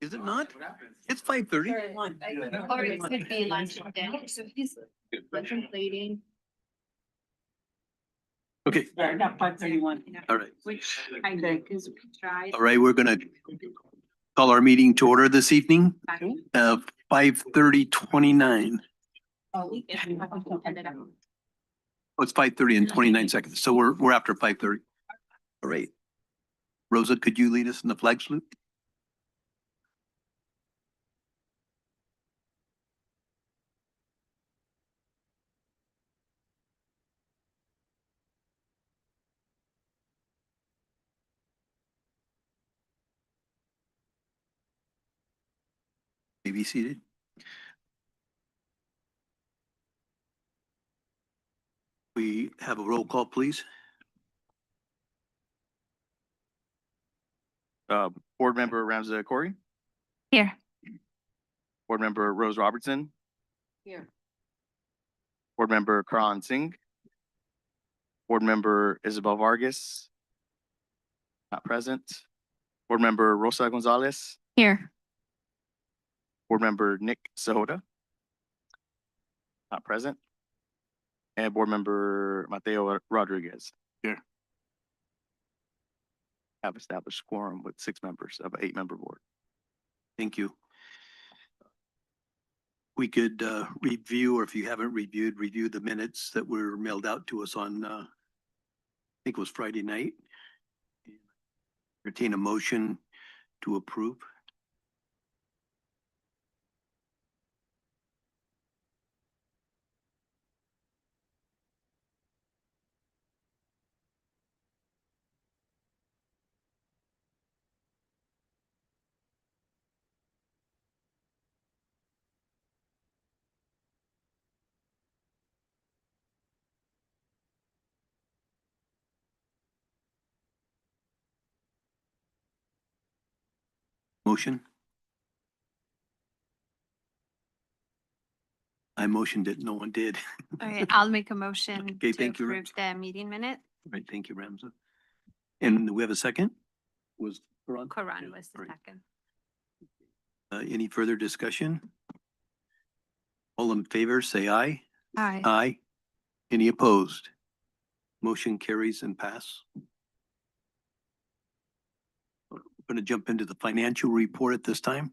Is it not? It's 5:30. Or it could be lunch and dinner, so he's contemplating. Okay, Not 5:31. all right. Which kind of, because we tried. All right, we're gonna call our meeting to order this evening, 5:30:29. Oh, we can. Oh, it's 5:30 and 29 seconds. So we're after 5:30. All right. Rosa, could you lead us in the flag salute? May be seated. We have a roll call, please. Board Member Ramza Corey, Here. Board Member Rose Robertson, Here. Board Member Karan Singh, Board Member Isabel Vargas, not present, Board Member Rosa Gonzalez, Here. Board Member Nick Sahota, not present, and Board Member Mateo Rodriguez. Here. Have established quorum with 6 members of an 8-member board. Thank you. We could review, or if you haven't review the minutes that were mailed out to us on, I think it was Friday night. Entertain a motion to approve. Motion? I motioned it, no one did. Okay, I'll make a motion Okay, to thank you, approve the meeting minute. Right, thank you, Ramza. And we have a second? Was Karan? Karan was the Right. second. Any further discussion? All in favor, say aye. Aye. Aye. Any opposed? Motion carries and pass. We're going to jump into the financial report at this time.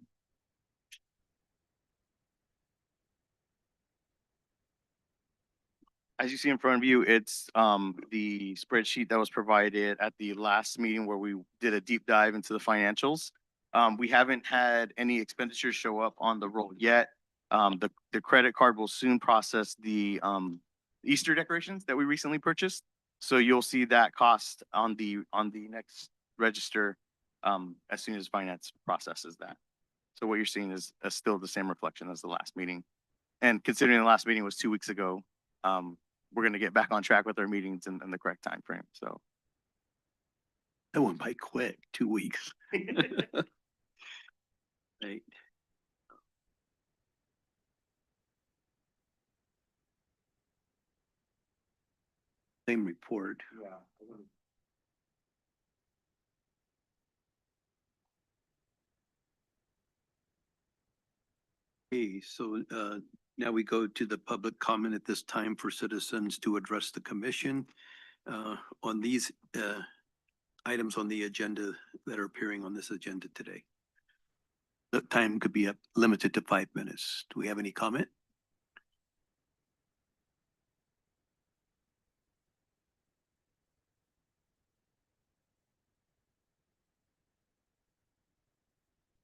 As you see in front of you, it's the spreadsheet that was provided at the last meeting where we did a deep dive into the financials. We haven't had any expenditures show up on the roll yet. The credit card will soon process the Easter decorations that we recently purchased. So you'll see that cost on the next register as soon as finance processes that. So what you're seeing is still the same reflection as the last meeting. And considering the last meeting was 2 weeks ago, we're going to get back on track with our meetings in the correct time frame. So That went by quick, 2 weeks. Right. Same report. Okay, so now we go to the public comment at this time for citizens to address the commission on these items on the agenda that are appearing on this agenda today. The time could be limited to 5 minutes. Do we have any comment?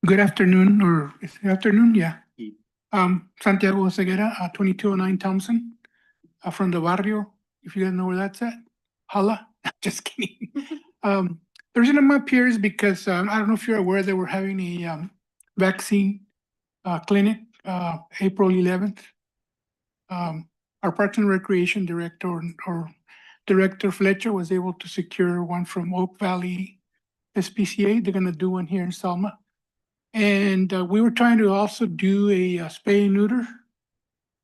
Good afternoon, or is it afternoon? Yeah. Ye- Santiago Ceguera, 2209 Thompson, from the barrio, if you guys know where that's at. Holla, just kidding. The reason I'm up here is because I don't know if you're aware that we're having a vaccine clinic April 11th. Our Parks and Recreation Director or Director Fletcher was able to secure one from Oak Valley SPCA. They're gonna do one here in Selma. And we were trying to also do a spay and neuter,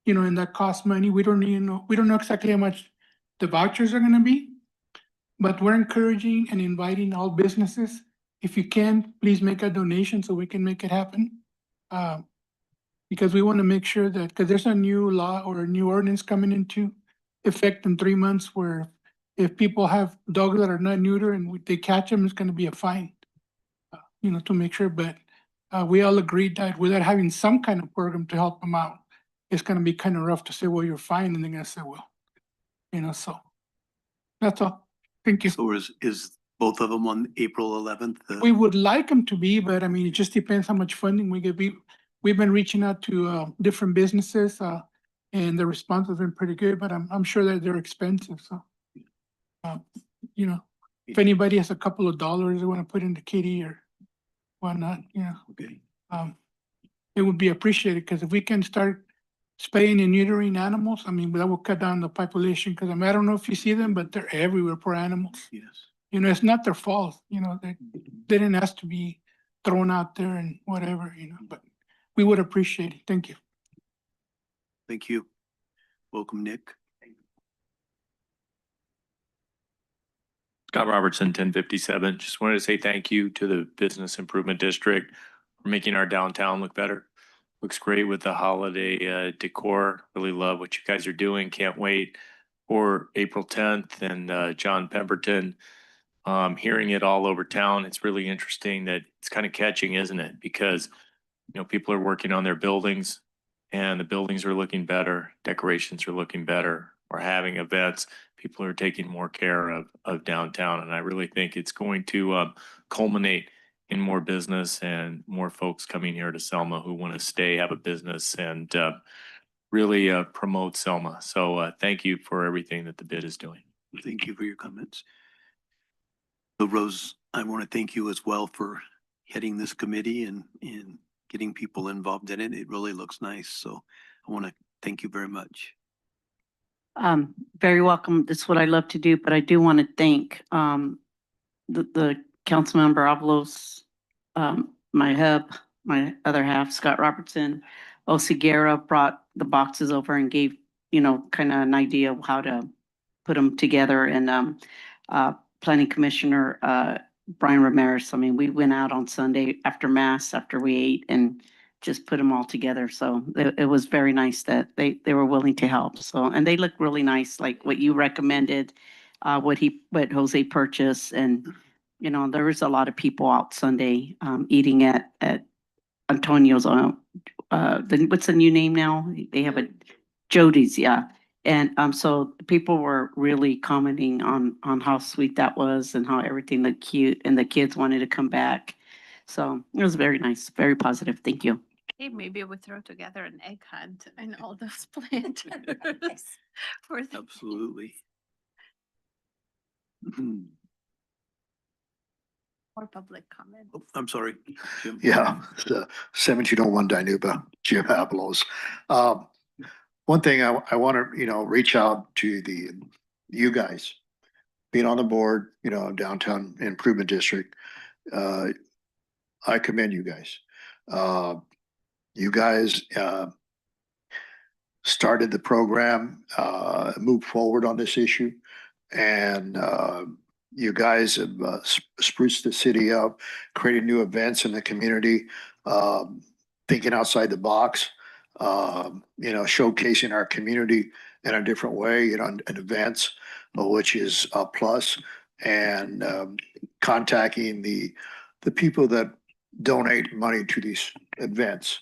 and that costs money. We don't know exactly how much the vouchers are gonna be, but we're encouraging and inviting all businesses if you can, please make a donation so we can make it happen. Because we want to make sure that, because there's a new law or a new ordinance coming into effect in 3 months where if people have dogs that are not neuter and they catch them, it's going to be a fine. To make sure, but we all agreed that without having some kind of program to help them out, it's going to be kind of rough to say, well, you're fine, and they're going to say, well, so that's all. Thank you. So is both of them on April 11th? We would like them to be, but I mean, it just depends how much funding we get. We've been reaching out to different businesses, and the response has been pretty good, but I'm sure that they're expensive, so. If anybody has a couple of dollars they want to put into kitty or whatnot, Okay, it would be appreciated, because if we can start spaying and neutering animals, I mean, that will cut down the population, because I don't know if you see them, but they're everywhere, poor animals. yes. It's not their fault, they didn't ask to be thrown out there and whatever, but we would appreciate it. Thank you. Thank you. Welcome, Nick. Scott Robertson, 1057. Just wanted to say thank you to the Business Improvement District for making our downtown look better. Looks great with the holiday decor. Really love what you guys are doing. Can't wait for April 10th and John Pemberton. Hearing it all over town, it's really interesting that it's kind of catching, isn't it? Because, people are working on their buildings and the buildings are looking better. Decorations are looking better. We're having events. People are taking more care of downtown. And I really think it's going to culminate in more business and more folks coming here to Selma who want to stay, have a business, and really promote Selma. So thank you for everything that the bid is doing. Thank you for your comments. So Rose, I want to thank you as well for heading this committee and getting people involved in it. It really looks nice. So I want to thank you very much. Very welcome. That's what I love to do, but I do want to thank the council member Avalos, my hub, my other half, Scott Robertson. Osigera brought the boxes over and gave, kind of an idea of how to put them together. And planning commissioner Brian Ramirez, I mean, we went out on Sunday after mass, after we ate, and just put them all together. So it was very nice that they were willing to help. So, and they look really nice, like what you recommended, what Jose purchased. And, there was a lot of people out Sunday eating at Antonio's, what's the new name now? They have a Jody's, yeah. And so people were really commenting on how sweet that was and how everything looked cute, and the kids wanted to come back. So it was very nice, very positive. Thank you. Hey, maybe we throw together an egg hunt and all those planters for the. Absolutely. More public comment. Oh, I'm sorry, Jim. Yeah, 1701 Dinuba, Jim Avalos. One thing I want to, reach out to you guys, being on the board, Downtown Improvement District. I commend you guys. You guys started the program, moved forward on this issue, and you guys have spruced the city up, created new events in the community, thinking outside the box, showcasing our community in a different way, in events, which is a plus, and contacting the people that donate money to these events.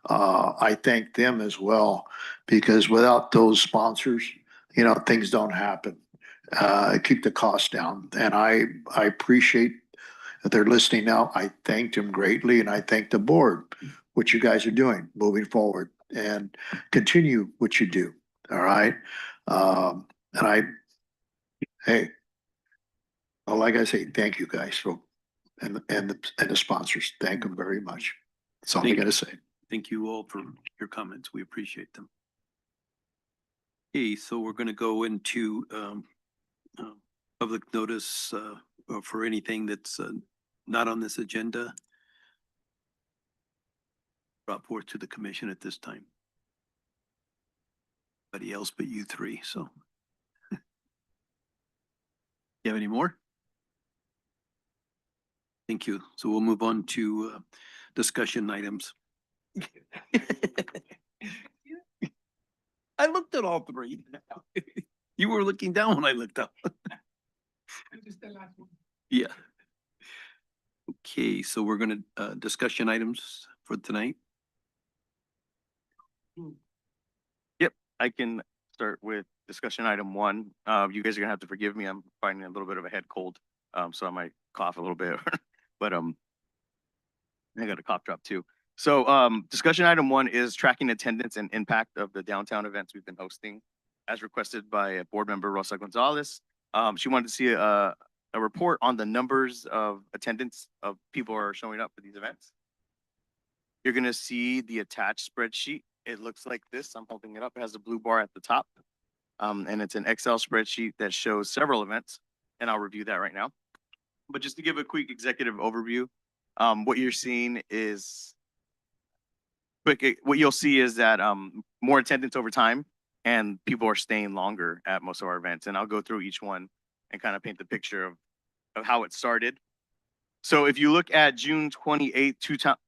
I thank them as well, because without those sponsors, things don't happen. Keep the costs down. And I appreciate that they're listening now. I thanked them greatly, and I thank the board, what you guys are doing moving forward, and continue what you do. All right. Hey, like I say, thank you guys for, and the sponsors. Thank them very much. That's all I got to say. Thank you all for your comments. We appreciate them. Okay, so we're going to go into public notice for anything that's not on this agenda brought forth to the commission at this time. Anybody else but you three, so. You have any more? Thank you. So we'll move on to discussion items. I looked at all three. You were looking down when I looked up. Yeah. Okay, so we're gonna discussion items for tonight. Yep, I can start with discussion item one. You guys are gonna have to forgive me. I'm finding a little bit of a head cold, so I might cough a little bit. But I got a cough drop too. So discussion item one is tracking attendance and impact of the downtown events we've been hosting, as requested by board member Rosa Gonzalez. She wanted to see a report on the numbers of attendance of people who are showing up for these events. You're gonna see the attached spreadsheet. It looks like this. I'm holding it up. It has a blue bar at the top. And it's an Excel spreadsheet that shows several events, and I'll review that right now. But just to give a quick executive overview, what you're seeing is what you'll see is that more attendance over time, and people are staying longer at most of our events. And I'll go through each one and kind of paint the picture of how it started. So if you look at June 28th,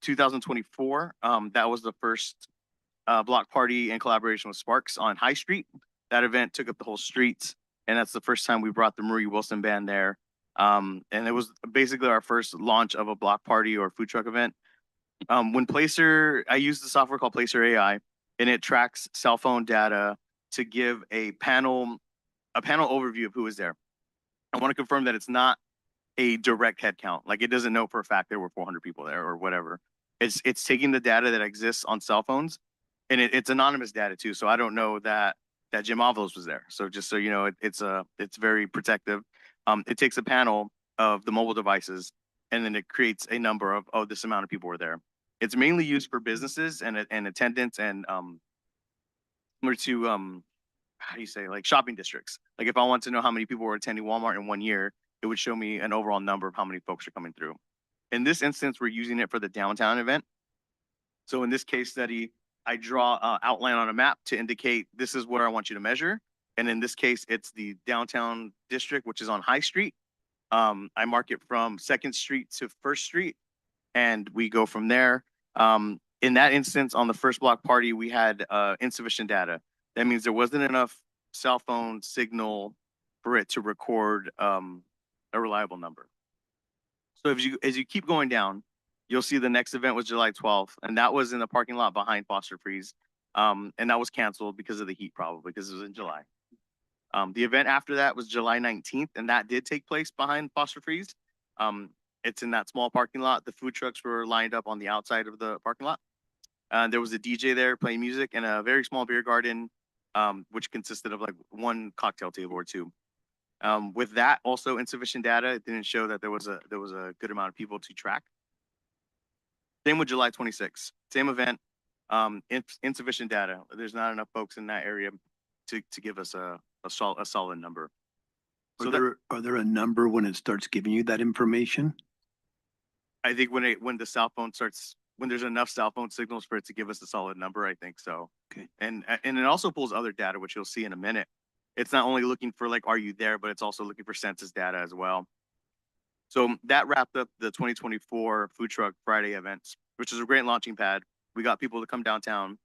2024, that was the first block party in collaboration with Sparks on High Street. That event took up the whole streets, and that's the first time we brought the Marie Wilson band there. And it was basically our first launch of a block party or food truck event. When Placer, I use the software called Placer AI, and it tracks cell phone data to give a panel overview of who is there. I want to confirm that it's not a direct head count. Like, it doesn't know for a fact there were 400 people there or whatever. It's taking the data that exists on cell phones, and it's anonymous data too. So I don't know that Jim Avalos was there. So just so you know, it's very protective. It takes a panel of the mobile devices, and then it creates a number of, oh, this amount of people were there. It's mainly used for businesses and attendance and similar to how do you say, like, shopping districts. Like, if I want to know how many people were attending Walmart in 1 year, it would show me an overall number of how many folks are coming through. In this instance, we're using it for the downtown event. So in this case study, I draw an outline on a map to indicate this is where I want you to measure. And in this case, it's the downtown district, which is on High Street. I mark it from 2nd Street to 1st Street, and we go from there. In that instance, on the first block party, we had insufficient data. That means there wasn't enough cell phone signal for it to record a reliable number. So as you keep going down, you'll see the next event was July 12th, and that was in the parking lot behind Foster Freeze. And that was canceled because of the heat, probably because it was in July. The event after that was July 19th, and that did take place behind Foster Freeze. It's in that small parking lot. The food trucks were lined up on the outside of the parking lot. There was a DJ there playing music and a very small beer garden, which consisted of like one cocktail table or two. With that, also insufficient data. It didn't show that there was a good amount of people to track. Same with July 26th, same event, insufficient data. There's not enough folks in that area to give us a solid number. So Are there a number when it starts giving you that information? I think when the cell phone starts, when there's enough cell phone signals for it to give us a solid number, I think so. Okay. And it also pulls other data, which you'll see in a minute. It's not only looking for like, are you there, but it's also looking for census data as well. So that wrapped up the 2024 Food Truck Friday events, which is a great launching pad. We got people to come downtown.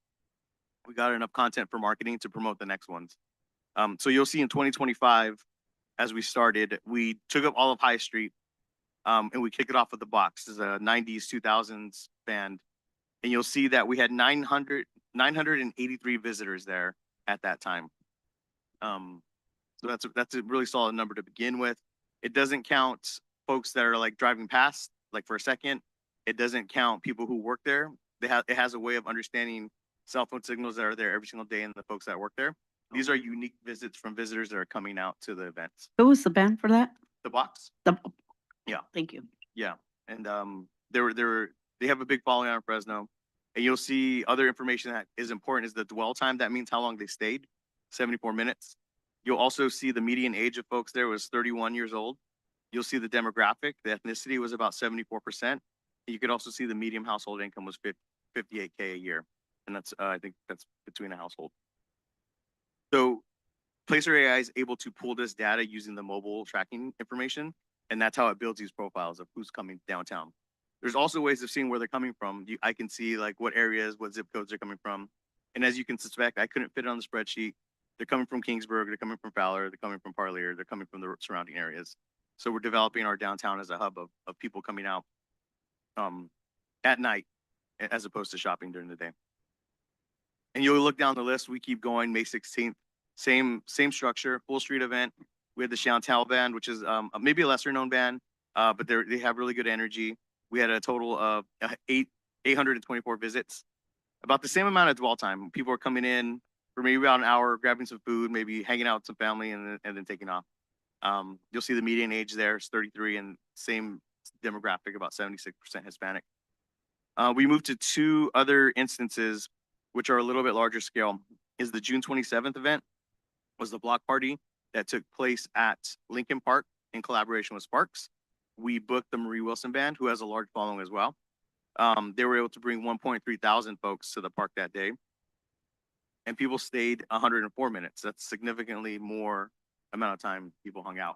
We got enough content for marketing to promote the next ones. So you'll see in 2025, as we started, we took up all of High Street, and we kick it off with the box. This is a 90s, 2000s band. And you'll see that we had 983 visitors there at that time. So that's a really solid number to begin with. It doesn't count folks that are like driving past, like for a second. It doesn't count people who work there. It has a way of understanding cell phone signals that are there every single day and the folks that work there. These are unique visits from visitors that are coming out to the events. Who was the band for that? The box. Yeah. Thank you. Yeah. And they have a big following on Fresno. And you'll see other information that is important is the dwell time. That means how long they stayed, 74 minutes. You'll also see the median age of folks there was 31 years old. You'll see the demographic, the ethnicity was about 74%. You could also see the median household income was $58K a year. And that's, I think that's between a household. So Placer AI is able to pull this data using the mobile tracking information And that's how it builds these profiles of who's coming downtown. There's also ways of seeing where they're coming from. I can see like what areas, what zip codes they're coming from. And as you can suspect, I couldn't fit it on the spreadsheet. They're coming from Kingsburg, they're coming from Fowler, they're coming from Parlier, they're coming from the surrounding areas. So we're developing our downtown as a hub of people coming out at night as opposed to shopping during the day. And you'll look down the list, we keep going, May 16th, same structure, full street event. We had the Chantal band, which is maybe a lesser known band, but they have really good energy. We had a total of 824 visits, about the same amount of dwell time. People are coming in for maybe about an hour, grabbing some food, maybe hanging out with some family, and then taking off. You'll see the median age there is 33, and same demographic, about 76% Hispanic. We moved to two other instances, which are a little bit larger scale. Is the June 27th event was the block party that took place at Lincoln Park in collaboration with Sparks. We booked the Marie Wilson Band, who has a large following as well. They were able to bring 1.3 thousand folks to the park that day. And people stayed 104 minutes. That's significantly more amount of time people hung out.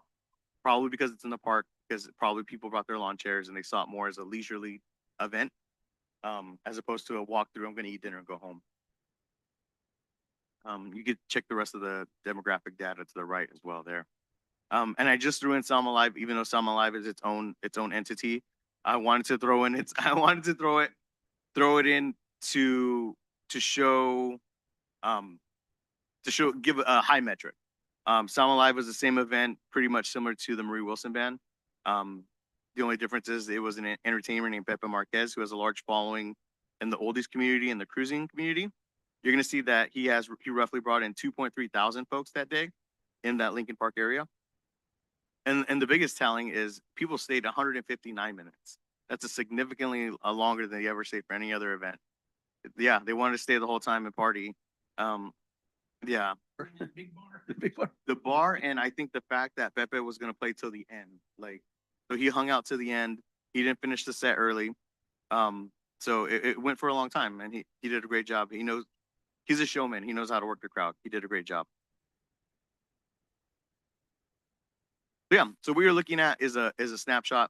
Probably because it's in the park, because probably people brought their lawn chairs and they saw it more as a leisurely event, as opposed to a walkthrough, I'm gonna eat dinner and go home. You could check the rest of the demographic data to the right as well there. And I just threw in Selma Live, even though Selma Live is its own entity. I wanted to throw in throw it in to show, give a high metric. Selma Live was the same event, pretty much similar to the Marie Wilson Band. The only difference is it was an entertainer named Pepe Marquez, who has a large following in the oldies community and the cruising community. You're going to see that he roughly brought in 2.3 thousand folks that day in that Lincoln Park area. And the biggest telling is people stayed 159 minutes. That's a significantly longer than they ever stayed for any other event. Yeah, they wanted to stay the whole time and party. Yeah. Big bar. The big one. The bar, and I think the fact that Pepe was going to play till the end, so he hung out to the end. He didn't finish the set early. So it went for a long time, and he did a great job. He's a showman. He knows how to work the crowd. He did a great job. Yeah, so what you're looking at is a snapshot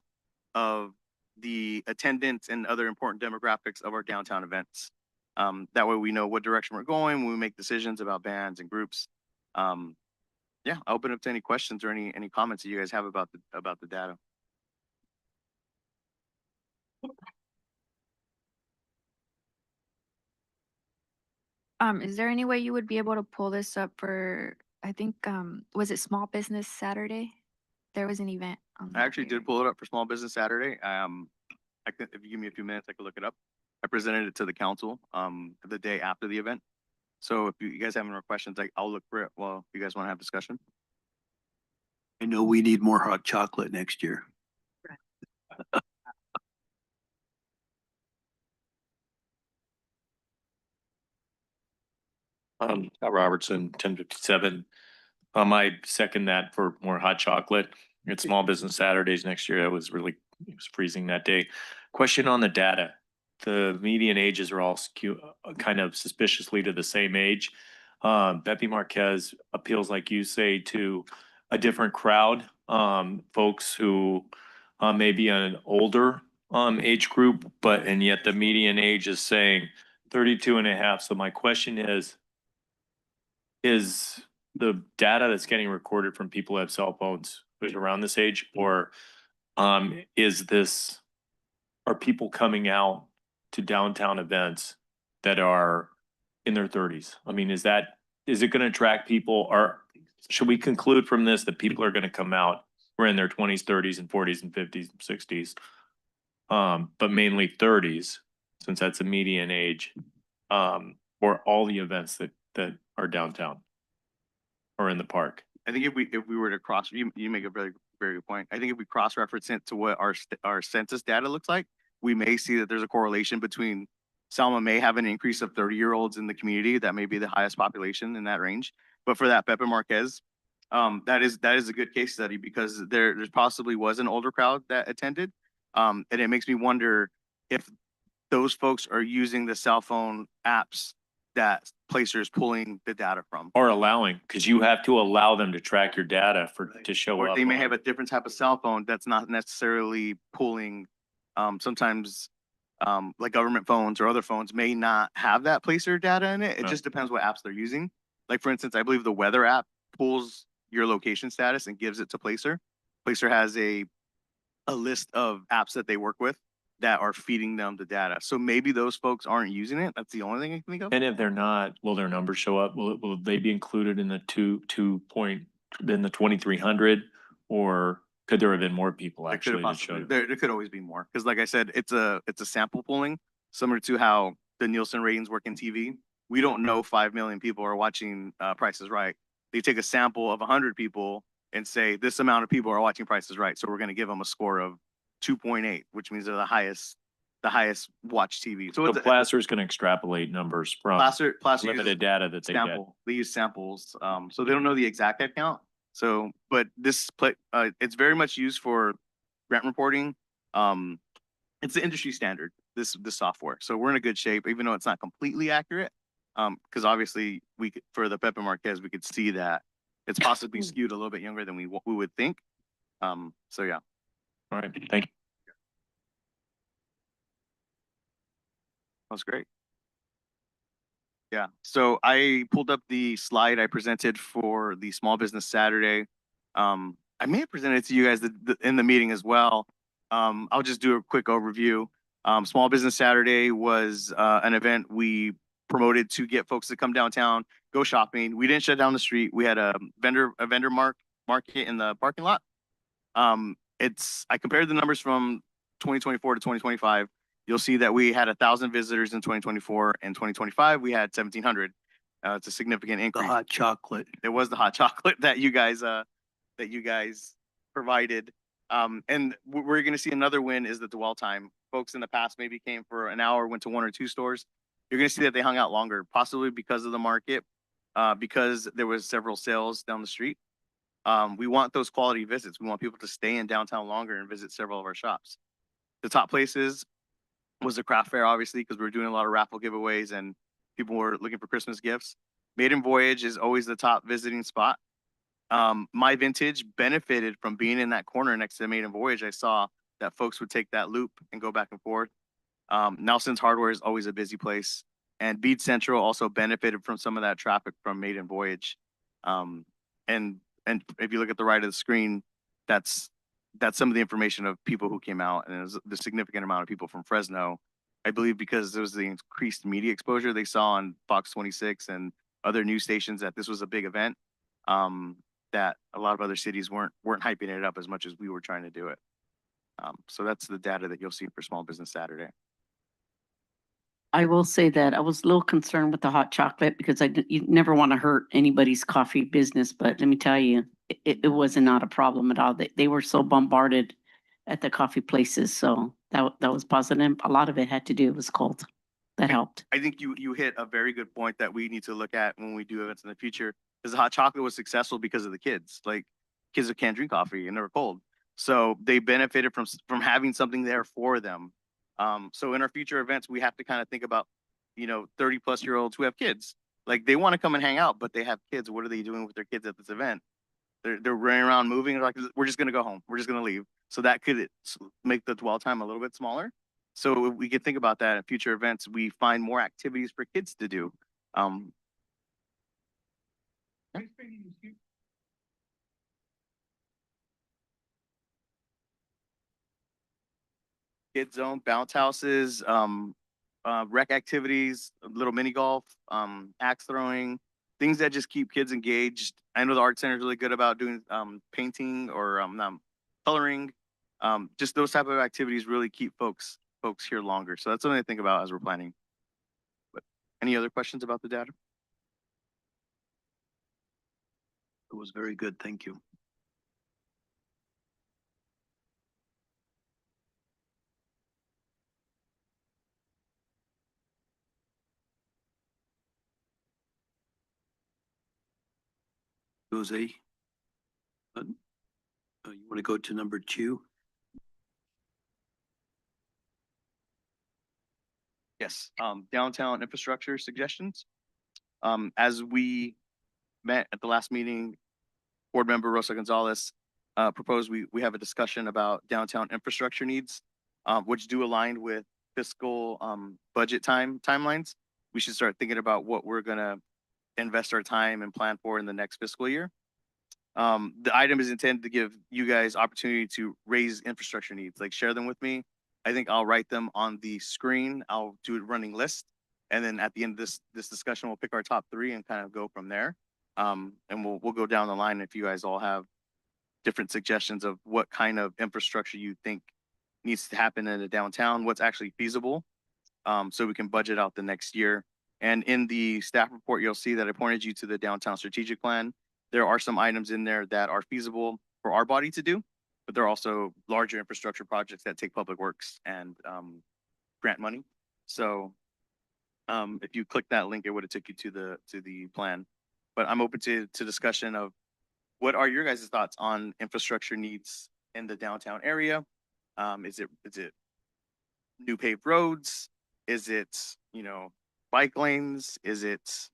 of the attendance and other important demographics of our downtown events. That way we know what direction we're going when we make decisions about bands and groups. Yeah, I'll open up to any questions or any comments that you guys have about the data. Is there any way you would be able to pull this up for, I think, was it Small Business Saturday? There was an event on I that actually here. did pull it up for Small Business Saturday. If you give me a few minutes, I could look it up. I presented it to the council the day after the event. So if you guys have any more questions, I'll look for it while you guys want to have discussion. I know we need more hot chocolate next year. Scott Robertson, 1057. I second that for more hot chocolate. It's Small Business Saturdays next year. It was freezing that day. Question on the data. The median ages are all kind of suspiciously to the same age. Pepe Marquez appeals, like you say, to a different crowd, folks who may be an older age group, and yet the median age is saying 32 and a half. So my question is the data that's getting recorded from people who have cell phones who's around this age, or are people coming out to downtown events that are in their 30s? I mean, is it going to attract people, or should we conclude from this that people are going to come out who are in their 20s, 30s, and 40s, and 50s, and 60s, but mainly 30s, since that's a median age, for all the events that are downtown or in the park? I think if we were to you make a very, very good point. I think if we cross-reference it to what our census data looks like, we may see that there's a correlation between Selma may have an increase of 30-year-olds in the community. That may be the highest population in that range. But for that Pepe Marquez, that is a good case study, because there possibly was an older crowd that attended. And it makes me wonder if those folks are using the cell phone apps that placer is pulling the data from. Or allowing, because you have to allow them to track your data Right. to show Or up. they may on have a it. different type of cell phone that's not necessarily pulling, sometimes like government phones or other phones may not have that placer data in it. It Oh. just depends what apps they're using. Like for instance, I believe the weather app pulls your location status and gives it to Placer. Placer has a list of apps that they work with that are feeding them the data. So maybe those folks aren't using it. That's the only thing I can think of. And if they're not, will their numbers show up? Will they be included in the in the 2,300? Or could there have been more people There could have actually that possibly, showed? there could always be more. Because like I said, it's a sample pulling, similar to how the Nielsen ratings work in TV. We don't know 5 million people are watching Price is Right. They take a sample of 100 people and say this amount of people are watching Price is Right. So we're going to give them a score of 2.8, which means they're the highest watch TV. So So it's Placer is going to extrapolate numbers from Placer uses limited data that they get. sample. They use samples, so they don't know the exact head count. So, but it's very much used for grant reporting. It's the industry standard, this software. So we're in a good shape, even though it's not completely accurate. Because obviously for the Pepe Marquez, we could see that it's possibly skewed a little bit younger than we would think. So yeah. All right, thank you. That's great. Yeah, so I pulled up the slide I presented for the Small Business Saturday. I may have presented it to you guys in the meeting as well. I'll just do a quick overview. Small Business Saturday was an event we promoted to get folks to come downtown, go shopping. We didn't shut down the street. We had a vendor market in the parking lot. I compared the numbers from 2024 to 2025. You'll see that we had 1,000 visitors in 2024 and 2025 we had 1,700. It's a significant The increase. hot chocolate. It was the hot chocolate that you guys provided. And we're going to see another win is the dwell time. Folks in the past maybe came for an hour, went to 1 or 2 stores. You're going to see that they hung out longer, possibly because of the market, because there was several sales down the street. We want those quality visits. We want people to stay in downtown longer and visit several of our shops. The top places was the craft fair, obviously, because we were doing a lot of raffle giveaways and people were looking for Christmas gifts. Maiden Voyage is always the top visiting spot. My Vintage benefited from being in that corner next to Maiden Voyage. I saw that folks would take that loop and go back and forth. Nelson's Hardware is always a busy place. And Bead Central also benefited from some of that traffic from Maiden Voyage. And if you look at the right of the screen, that's some of the information of people who came out, and it was the significant amount of people from Fresno. I believe because there was the increased media exposure they saw on Fox 26 and other news stations that this was a big event, that a lot of other cities weren't hyping it up as much as we were trying to do it. So that's the data that you'll see for Small Business Saturday. I will say that I was a little concerned with the hot chocolate because you never want to hurt anybody's coffee business, but let me tell you, it was not a problem at all. They were so bombarded at the coffee places, so that was positive. A lot of it had to do, it was cold. That helped. I think you hit a very good point that we need to look at when we do events in the future, because the hot chocolate was successful because of the kids. Like kids that can't drink coffee and they're cold. So they benefited from having something there for them. So in our future events, we have to kind of think about, 30-plus-year-olds who have kids. Like they want to come and hang out, but they have kids. What are they doing with their kids at this event? They're running around moving. They're like, we're just going to go home. We're just going to leave. So that could make the dwell time a little bit smaller. So we could think about that in future events. We find more activities for kids to do. Kid zone, bounce houses, rec activities, little mini golf, axe throwing, things that just keep kids engaged. I know the art center is really good about doing painting or coloring. Just those type of activities really keep folks here longer. So that's something to think about as we're planning. But any other questions about the data? It was very good. Thank you. Jose, you want to go to number 2? Yes. Downtown infrastructure suggestions. As we met at the last meeting, Board Member Rosa Gonzalez proposed we have a discussion about downtown infrastructure needs, which do align with fiscal budget timelines. We should start thinking about what we're gonna invest our time and plan for in the next fiscal year. The item is intended to give you guys opportunity to raise infrastructure needs, like share them with me. I think I'll write them on the screen. I'll do a running list. And then at the end of this discussion, we'll pick our top 3 and kind of go from there. And we'll go down the line if you guys all have different suggestions of what kind of infrastructure you think needs to happen in the downtown, what's actually feasible. So we can budget out the next year. And in the staff report, you'll see that I pointed you to the downtown strategic plan. There are some items in there that are feasible for our body to do, but there are also larger infrastructure projects that take public works and grant money. So if you click that link, it would have took you to the plan. But I'm open to discussion of what are your guys' thoughts on infrastructure needs in the downtown area? Is it new paved roads? Is it, you know, bike lanes? Is it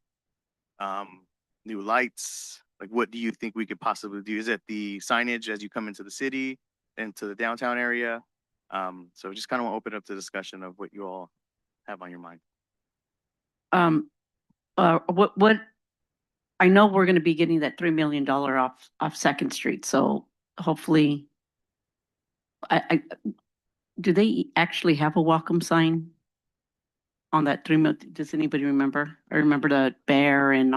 new lights? Like, what do you think we could possibly do? Is it the signage as you come into the city, into the downtown area? So just kind of want to open up the discussion of what you all have on your mind. What, I know we're gonna be getting that $3 million off Second Street, so hopefully. Do they actually have a welcome sign on that 3 million? Does anybody remember? I remember the bear and,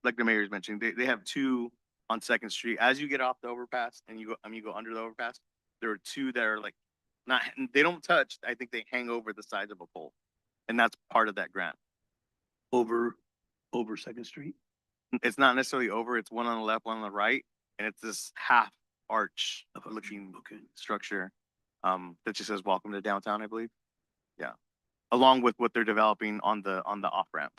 Like the mayor's mentioning, they have 2 on Second Street. As you get off the overpass and you go under the overpass, there are 2 that are like not, they don't touch. I think they hang over the sides of a pole, and that's part of that grant. Over Second Street? It's not necessarily over. It's one on the left, one on the right, and it's this half arch Of a- looking Okay. structure that just says "Welcome to Downtown," I believe. Yeah, along with what they're developing on the off ramp.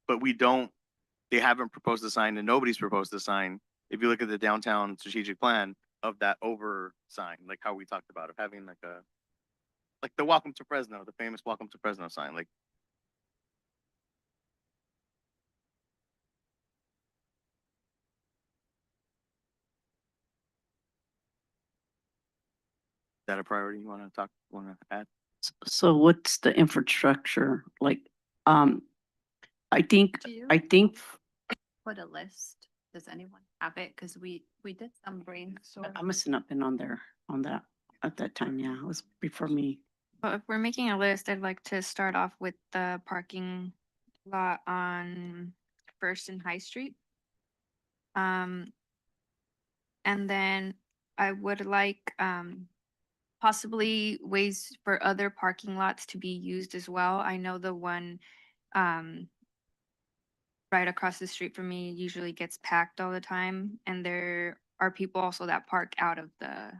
But we don't. They haven't proposed a sign, and nobody's proposed a sign. If you look at the downtown strategic plan of that over sign, like how we talked about, of having like the "Welcome to Fresno," the famous "Welcome to Fresno" sign, like. Is that a priority you want to add? so what's the infrastructure like? I think, Do you put a list? Does anyone have it? Because we did some brainstorm. I must have not been on there on that at that time. Yeah, it was before me. But if we're making a list, I'd like to start off with the parking lot on First and High Street. And then I would like possibly ways for other parking lots to be used as well. I know the one right across the street from me usually gets packed all the time, and there are people also that park out of the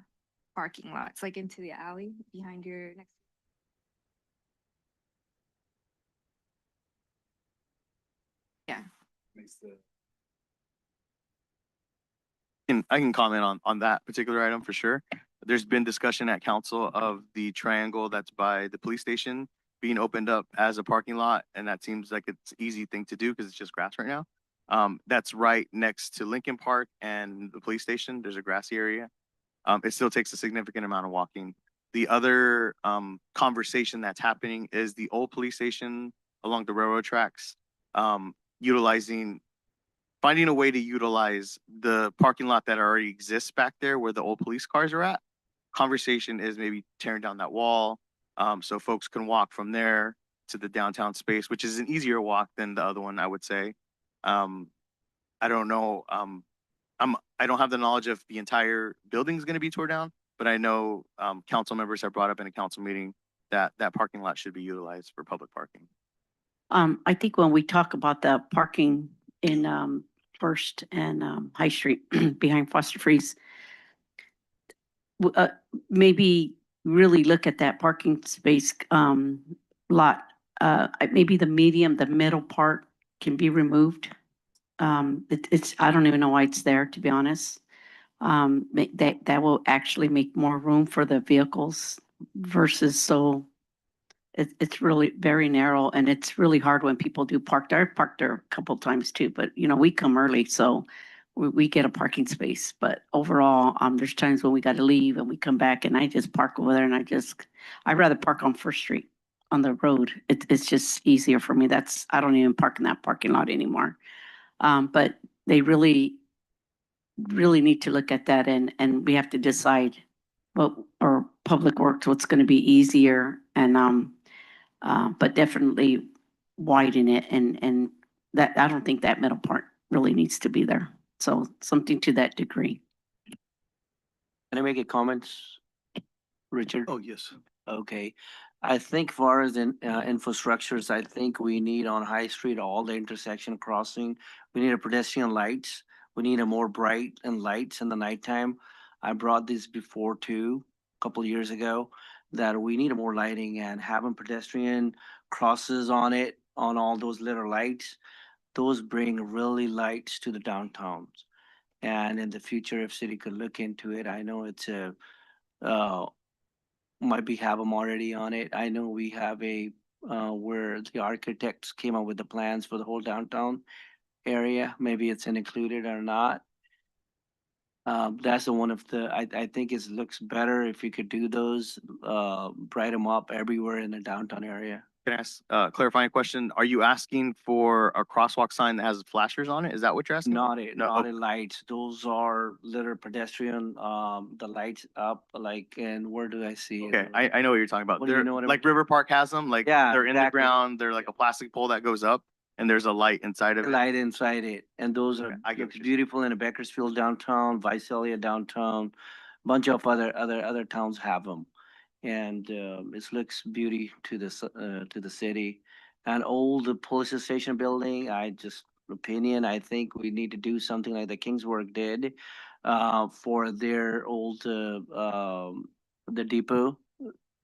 parking lots, like into the alley behind your next. Yeah. And I can comment on that particular item for sure. There's been discussion at council of the triangle that's by the police station being opened up as a parking lot, and that seems like it's an easy thing to do because it's just grass right now. That's right next to Lincoln Park and the police station. There's a grassy area. It still takes a significant amount of walking. The other conversation that's happening is the old police station along the railroad tracks, finding a way to utilize the parking lot that already exists back there where the old police cars are at. Conversation is maybe tearing down that wall, so folks can walk from there to the downtown space, which is an easier walk than the other one, I would say. I don't know. I don't have the knowledge if the entire building is going to be torn down, but I know council members have brought up in a council meeting that that parking lot should be utilized for public parking. I think when we talk about the parking in First and High Street behind Foster Freeze, maybe really look at that parking space lot. Maybe the middle part can be removed. It's I don't even know why it's there, to be honest. that will actually make more room for the vehicles versus it's really very narrow and it's really hard when people do park there. I've parked there a couple times too, but we come early, so we get a parking space. But overall, there's times when we got to leave and we come back and I just park over there and I'd rather park on First Street on the road. It's just easier for me. I don't even park in that parking lot anymore. But they really need to look at that and we have to decide or Public Works, what's going to be easier but definitely widen it and that, I don't think that middle part really needs to be there. So something to that degree. Can I make a comments, Richard? Oh, yes. Okay. I think far as infrastructures, I think we need on High Street, all the intersection crossing, we need a pedestrian lights. We need a more bright and lights in the nighttime. I brought this before too, a couple of years ago, that we need more lighting and having pedestrian crosses on it, on all those little lights. Those bring really lights to the downtowns. And in the future, if city could look into it, I know it's uh, might be have them already on it. I know we have where the architects came up with the plans for the whole downtown area. Maybe it's included or not. That's the one of I think it looks better if you could do those, bright them up everywhere in the downtown area. Can I ask clarifying question? Are you asking for a crosswalk sign that has flashers on it? Is that what you're asking? Not it, No, not it lights. Those are little pedestrian, the lights up like, and where do I see it? Okay, I know what you're talking about. What do you They're know what I'm- like River Park has them, like Yeah, they're in the exactly. ground, they're like a plastic pole that goes up and there's a light inside of it. Light inside it, and those Okay, are, I get what looks you're saying. beautiful in a Bakersfield downtown, Visalia downtown. Bunch of other towns have them. And it looks beauty to to the city. And old police station building, I just opinion, I think we need to do something like the Kingsburg did for their old the depot,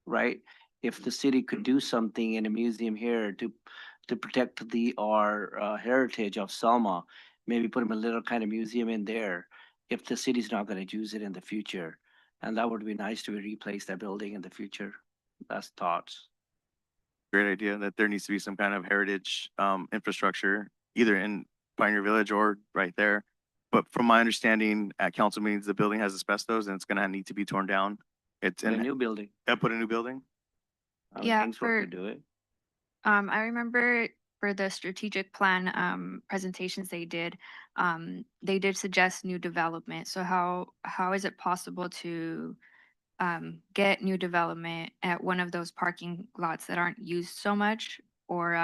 right? If the city could do something in a museum here to protect our heritage of Selma, maybe put them a little kind of museum in there. If the city's not going to use it in the future, and that would be nice to replace that building in the future. That's thoughts. Great idea that there needs to be some kind of heritage infrastructure, either in Pioneer Village or right there. But from my understanding at council meetings, the building has asbestos and it's gonna need to be torn down. It's In a in, new building. put a new building? Yeah, Kingsburg for- could do it. I remember for the strategic plan presentations they did suggest new development. So how is it possible to get new development at one of those parking lots that aren't used so much, or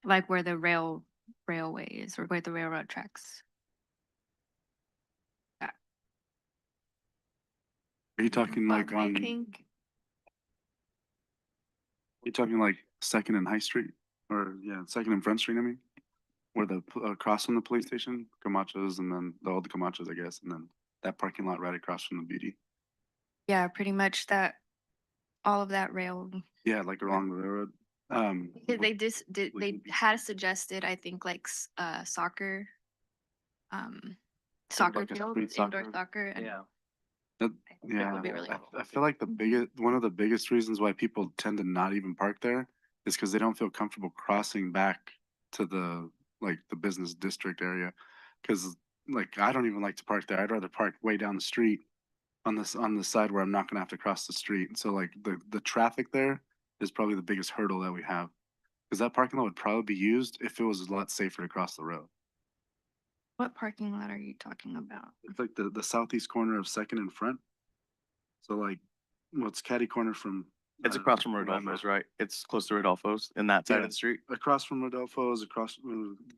like where the railway is, or where the railroad tracks? Are you talking like I on, think you talking like Second and High Street? Or, yeah, Second and Front Street, I mean? Where across from the police station, Camachos, and then the old Camachos, I guess, and then that parking lot right across from the Beauty. Yeah, pretty much that, all of that rail. Yeah, like along the railroad. They just did, we they can be- had suggested, I think, like soccer, soccer like a field, street indoor soccer? soccer. And Yeah. I think that Yeah, would be really cool. I feel like one of the biggest reasons why people tend to not even park there is because they don't feel comfortable crossing back to the business district area. Cause like, I don't even like to park there. I'd rather park way down the street on the side where I'm not gonna have to cross the street. So like the traffic there is probably the biggest hurdle that we have. Cause that parking lot would probably be used if it was a lot safer to cross the road. What parking lot are you talking about? It's like the southeast corner of Second and Front. So like, it's catty corner from. It's across from Rodolfo's, right? It's close to Rodolfo's in that side Yeah. of the street. Across from Rodolfo's,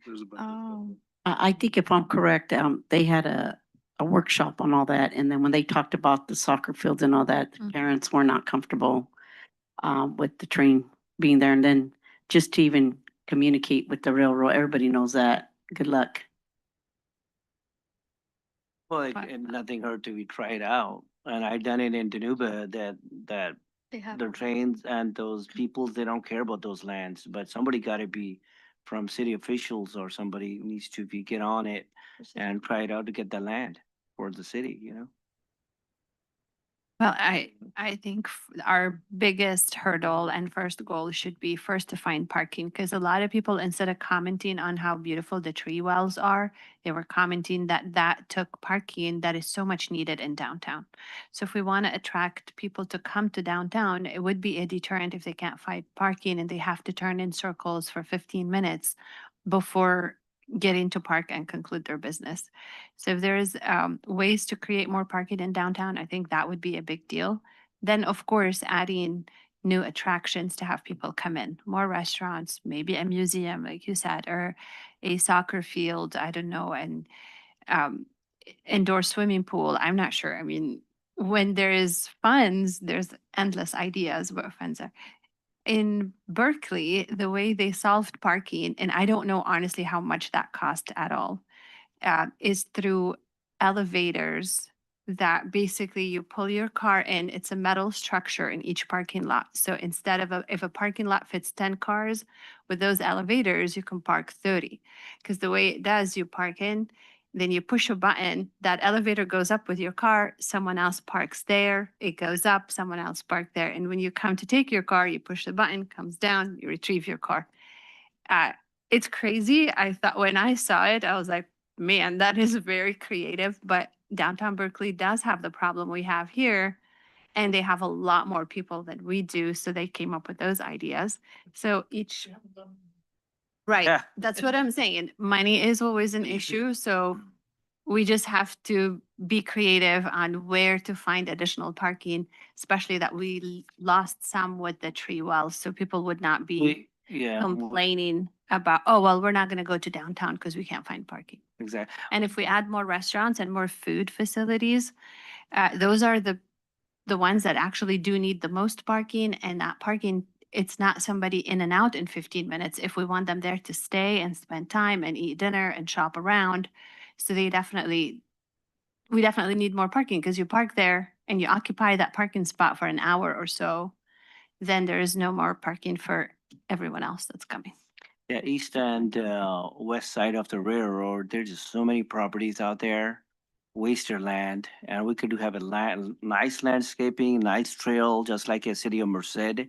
there's a bunch of. Oh, I think if I'm correct, they had a workshop on all that. And then when they talked about the soccer fields and all that, the Mhm. parents were not comfortable with the train being there. And then just to even communicate with the railroad, everybody knows that. Good luck. Well, But- and nothing hurt to try it out. And I done it in Danuba that they have. the trains and those people, they don't care about those lands, but somebody gotta be from city officials or somebody needs to get on it and try it out to get the land for the city, you know? Well, I think our biggest hurdle and first goal should be first to find parking, because a lot of people, instead of commenting on how beautiful the tree wells are, they were commenting that that took parking that is so much needed in downtown. So if we want to attract people to come to downtown, it would be a deterrent if they can't find parking and they have to turn in circles for 15 minutes before getting to park and conclude their business. So if there's ways to create more parking in downtown, I think that would be a big deal. Then, of course, adding new attractions to have people come in, more restaurants, maybe a museum, like you said, or a soccer field, I don't know, and um, indoor swimming pool. I'm not sure. I mean, when there is funds, there's endless ideas what funds are. In Berkeley, the way they solved parking, and I don't know honestly how much that cost at all, is through elevators that basically you pull your car in. It's a metal structure in each parking lot. So instead of if a parking lot fits 10 cars, with those elevators, you can park 30. Because the way it does, you park in, then you push a button, that elevator goes up with your car, someone else parks there, it goes up, someone else parked there. And when you come to take your car, you push the button, comes down, you retrieve your car. Uh, it's crazy. I thought when I saw it, I was like, man, that is very creative. But downtown Berkeley does have the problem we have here, and they have a lot more people than we do. So they came up with those ideas. So each, right, Yeah. that's what I'm saying. Money is always an issue. So we just have to be creative on where to find additional parking, especially that we lost some with the tree wells. So people would not be Yeah, complaining about, oh, well, we're not going to go to downtown because we can't find parking. exactly. And if we add more restaurants and more food facilities, those are the ones that actually do need the most parking, and that parking, it's not somebody in and out in 15 minutes. If we want them there to stay and spend time and eat dinner and shop around, so we definitely need more parking, because you park there and you occupy that parking spot for an hour or so, then there is no more parking for everyone else that's coming. Yeah, east and west side of the railroad, there's just so many properties out there, waste their land, and we could have a nice landscaping, nice trail, just like a city of Merced.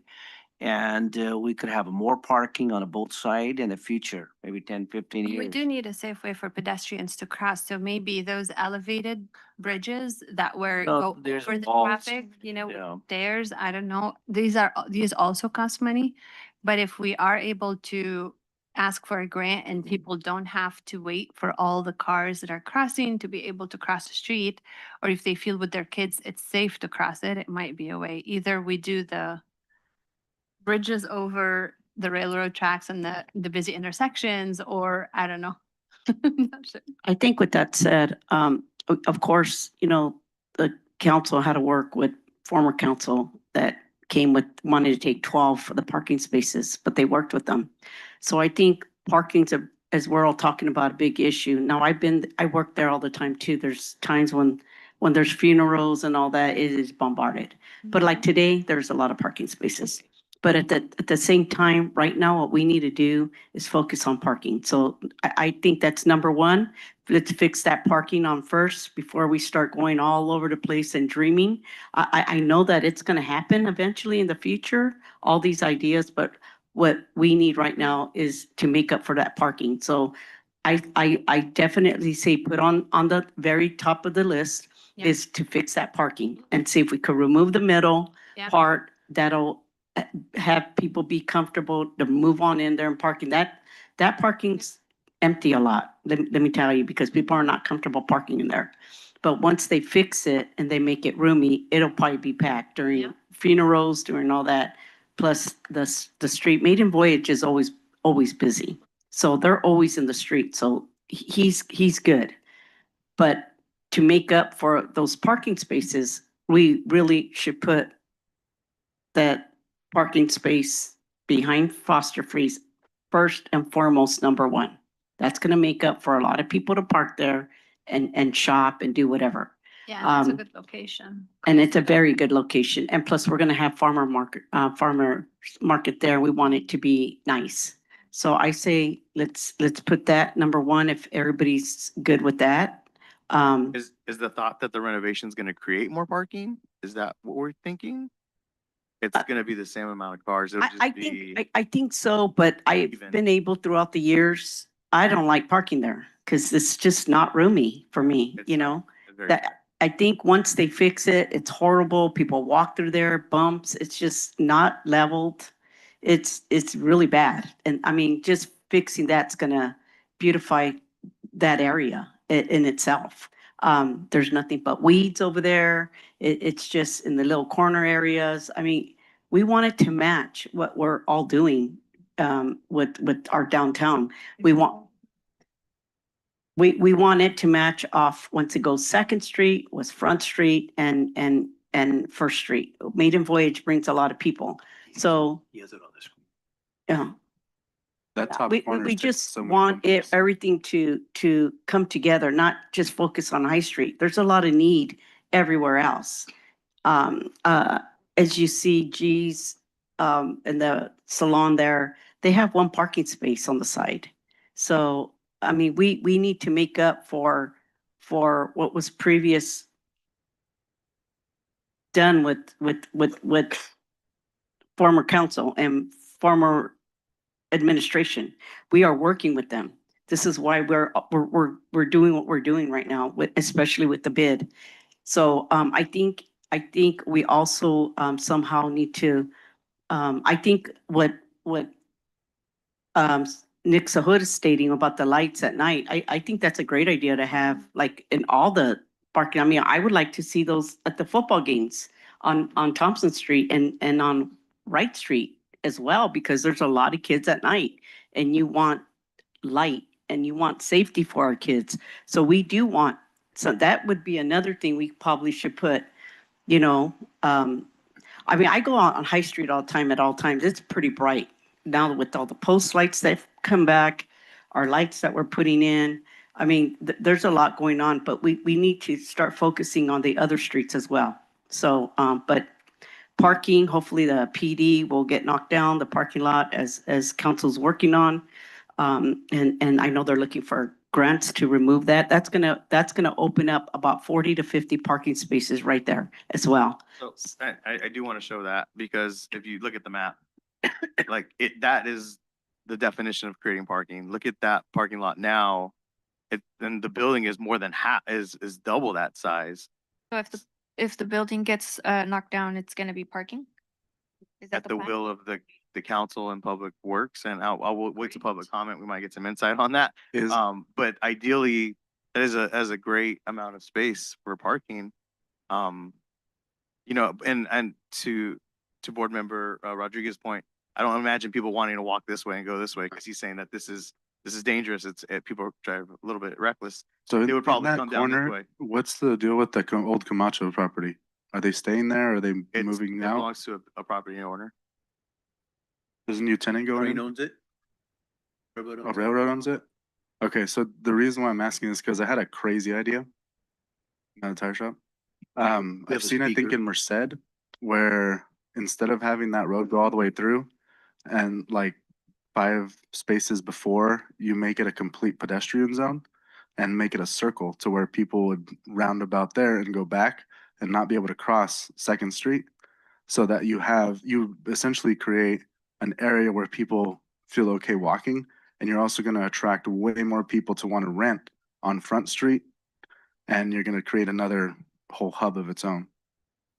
And we could have more parking on both sides in the future, maybe 10, 15 We years. do need a safe way for pedestrians to cross, so maybe those elevated bridges that were No, go there's over the walls, traffic, yeah. with stairs, I don't know. These also cost money. But if we are able to ask for a grant and people don't have to wait for all the cars that are crossing to be able to cross the street, or if they feel with their kids it's safe to cross it, it might be a way. Either we do the bridges over the railroad tracks and the busy intersections, or I don't know. Not sure. I think with that said, of course, the council had to work with former council that came with, wanted to take 12 for the parking spaces, but they worked with them. So I think parking's as we're all talking about, a big issue. Now I work there all the time too. There's times when there's funerals and all that, it is bombarded. But like today, there's a lot of parking spaces. But at the same time, right now, what we need to do is focus on parking. So I think that's number one. Let's fix that parking on first before we start going all over the place and dreaming. I know that it's gonna happen eventually in the future, all these ideas, but what we need right now is to make up for that parking. So I definitely say put on the very top of the list Yeah. is to fix that parking and see if we could remove the middle Yeah. part. That'll have people be comfortable to move on in there and parking. That parking's empty a lot, let me tell you, because people are not comfortable parking in there. But once they fix it and they make it roomy, it'll probably be packed Yeah. during funerals, during all that. Plus the street, Maiden Voyage is always busy. So they're always in the street. So he's good. But to make up for those parking spaces, we really should put that parking space behind Foster Freeze first and foremost, number one. That's gonna make up for a lot of people to park there and shop and do whatever. Yeah, that's a Um, good location. And it's a very good location. And plus, we're gonna have farmer market there. We want it to be nice. So I say, let's put that number one, if everybody's good with that. Is the thought that the renovation is gonna create more parking? Is that what we're thinking? It's gonna be the same amount of cars. It'll I just think, be, I think so, but I've even. been able throughout the years, I don't like parking there because it's just not roomy for me, It's you tight. know? It's very tight. That, I think once they fix it, it's horrible. People walk through there, bumps, it's just not leveled. It's really bad. And I mean, just fixing that's gonna beautify that area in itself. There's nothing but weeds over there. It's just in the little corner areas. I mean, we want it to match what we're all doing with our downtown. We want we want it to match off once it goes Second Street, was Front Street, and First Street. Maiden Voyage brings a lot of people. So, He has it on the screen. yeah. That top We corner takes just so many want bumpers. everything to come together, not just focus on High Street. There's a lot of need everywhere else. Um, uh, as you see, G's, in the salon there, they have one parking space on the side. So, I mean, we need to make up for what was previous done with former council and former administration. We are working with them. This is why we're doing what we're doing right now, with, especially with the bid. So I think we also somehow need to I think what Nick Sahud is stating about the lights at night, I think that's a great idea to have like in all the parking. I mean, I would like to see those at the football games on Thompson Street and on Wright Street as well, because there's a lot of kids at night and you want light and you want safety for our kids. So we do want, so that would be another thing we probably should put, you know, I mean, I go out on High Street all the time at all times. It's pretty bright. Now with all the post lights that come back, our lights that we're putting in. I mean, there's a lot going on, but we need to start focusing on the other streets as well. So, but parking, hopefully the PD will get knocked down, the parking lot as council's working on. And I know they're looking for grants to remove that. That's gonna open up about 40 to 50 parking spaces right there as well. So I do want to show that because if you look at the map, like that is the definition of creating parking. Look at that parking lot now. And the building is more than half, is double that size. So if the building gets knocked down, it's gonna be parking? Is that At the plan? will of the council and public works, and I'll wait to public comment. We might get some insight on that. Is, But ideally, that is a great amount of space for parking. You know, and to board member Rodriguez's point, I don't imagine people wanting to walk this way and go this way because he's saying that this is dangerous. People drive a little bit reckless. so They would in probably that come down this corner, way. what's the deal with the old Camacho property? Are they staying there? Or are they It moving out? belongs to a property owner. Does a new tenant go Train in? owns it. Railroad A owns it. railroad owns it? Okay, so the reason why I'm asking is because I had a crazy idea. Not a tire shop. We have I've a seen, I think speaker. in Merced, where instead of having that road go all the way through and like 5 spaces before, you make it a complete pedestrian zone and make it a circle to where people would round about there and go back and not be able to cross Second Street. So that you essentially create an area where people feel okay walking, and you're also gonna attract way more people to want to rent on Front Street, and you're gonna create another whole hub of its own.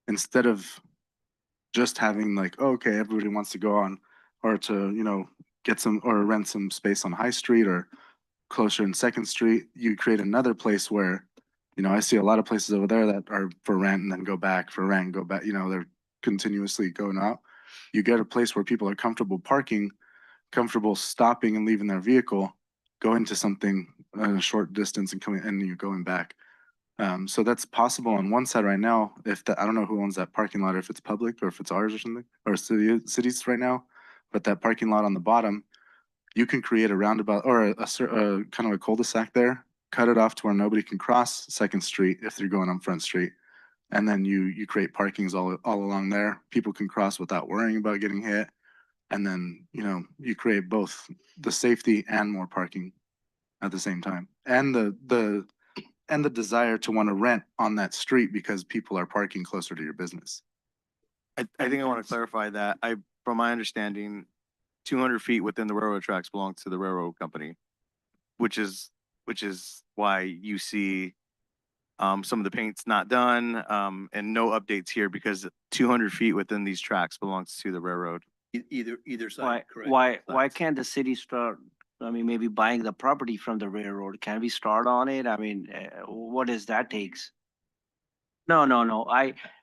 Instead of just having like, oh, okay, everybody wants to go on or to, get some or rent some space on High Street or closer in Second Street, you create another place where, I see a lot of places over there that are for rent and then go back for rent, go back, they're continuously going out. You get a place where people are comfortable parking, comfortable stopping and leaving their vehicle, going to something in a short distance and coming and you're going back. So that's possible on one side right now. I don't know who owns that parking lot, if it's public or if it's ours or something, or cities right now, but that parking lot on the bottom, you can create a roundabout or a kind of a cul-de-sac there, cut it off to where nobody can cross Second Street if they're going on Front Street. And then you create parkings all along there. People can cross without worrying about getting hit. And then, you create both the safety and more parking at the same time. And the and the desire to want to rent on that street because people are parking closer to your business. I think I want to clarify that. From my understanding, 200 feet within the railroad tracks belongs to the railroad company, which is why you see some of the paint's not done, and no updates here because 200 feet within these tracks belongs to the railroad. Either Why, side, correct? why Sides. can't the city start, I mean, maybe buying the property from the railroad? Can we start on it? I mean, what does that takes? No,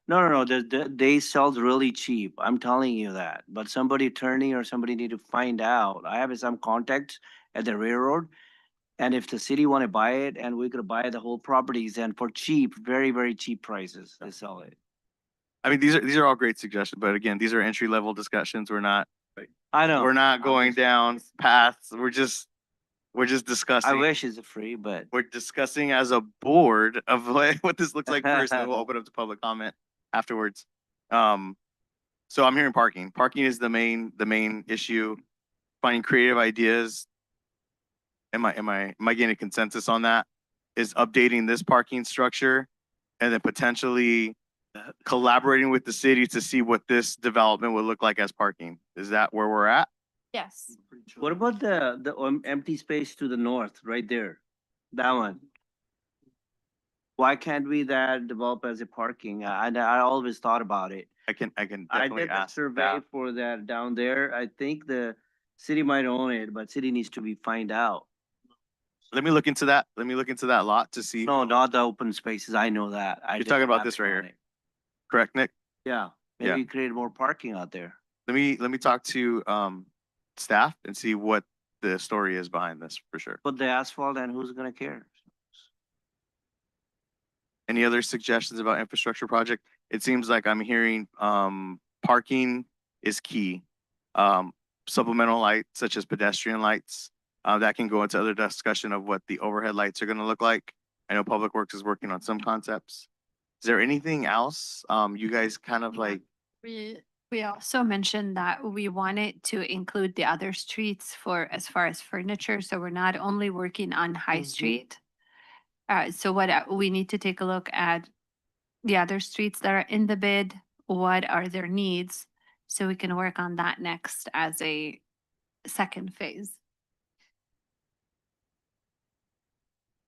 they sells really cheap. I'm telling you that. But somebody attorney or somebody need to find out. I have some contacts at the railroad. And if the city want to buy it and we could buy the whole properties and for cheap, very, very cheap prices, they sell it. I mean, these are all great suggestions, but again, these are entry level discussions. I know. We're not I going wish- down paths. We're just discussing. I wish it's free, but We're discussing as a board of what this looks like first, and then we'll open up to public comment afterwards. So I'm hearing parking. Parking is the main issue. Finding creative ideas. Am I getting a consensus on that? Is updating this parking structure and then potentially collaborating with the city to see what this development would look like as parking. Is that where we're at? Yes. what about the empty space to the north, right there? That one. Why can't we that develop as a parking? I always thought about it. I can I definitely did a ask survey staff. for that down there. I think the city might own it, but city needs to be find out. Let me look into that. Let me look into that lot to see. No, not the open spaces. I know that. You're talking about this right here. Correct, Nick? Yeah, Yeah. maybe create more parking out there. Let me talk to staff and see what the story is behind this for sure. Put the asphalt and who's gonna care? Any other suggestions about infrastructure project? It seems like I'm hearing parking is key. Supplemental lights such as pedestrian lights, that can go into other discussion of what the overhead lights are gonna look like. I know Public Works is working on some concepts. Is there anything else you guys kind of like? We also mentioned that we wanted to include the other streets for as far as furniture, so we're not only working on High Mhm. Street. So what we need to take a look at the other streets that are in the bid, what are their needs? So we can work on that next as a second phase.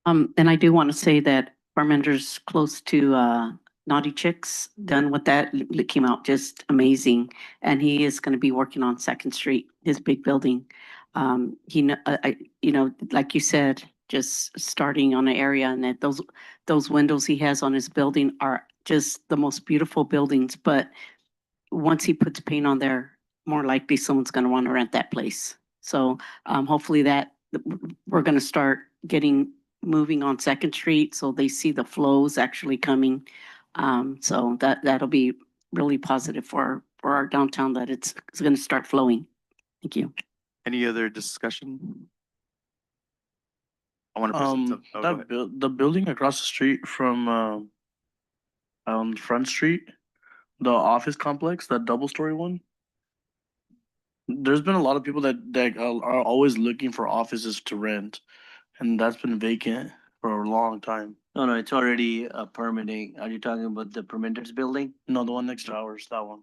And I do want to say that Parmender's close to Naughty Chicks, done with that, it came out just amazing. And he is going to be working on Second Street, his big building. Like you said, just starting on an area and that those windows he has on his building are just the most beautiful buildings. But once he puts paint on there, more likely someone's going to want to rent that place. So hopefully we're going to start moving on Second Street so they see the flows actually coming. So that'll be really positive for our downtown that it's going to start flowing. Thank you. Any other discussion? I want to present. Oh, go ahead. The building across the street from Front Street, the office complex, that double story one. There's been a lot of people that are always looking for offices to rent, and that's been vacant for a long time. No, it's already permitting. Are you talking about the Permenters building? No, the one next to ours, that one.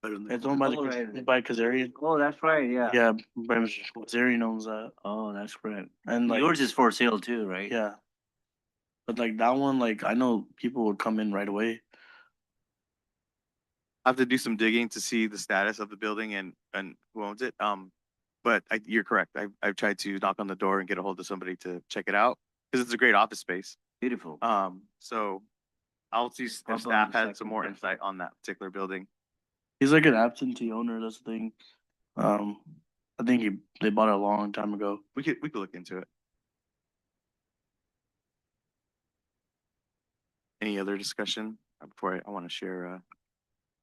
It's owned by Oh, by Kazarian. Oh, that's right, yeah. Yeah, Kazarian owns that. Oh, that's correct. And like, Yours is for sale too, right? yeah. But like that one, like I know people would come in right away. I have to do some digging to see the status of the building and who owns it. But you're correct. I've tried to knock on the door and get a hold of somebody to check it out because it's a great office space. Beautiful. So I'll see if Up on staff the had some second more floor. insight on that particular building. He's like an absentee owner. That's the thing. I think they bought it a long time ago. We could look into it. Any other discussion before I want to share?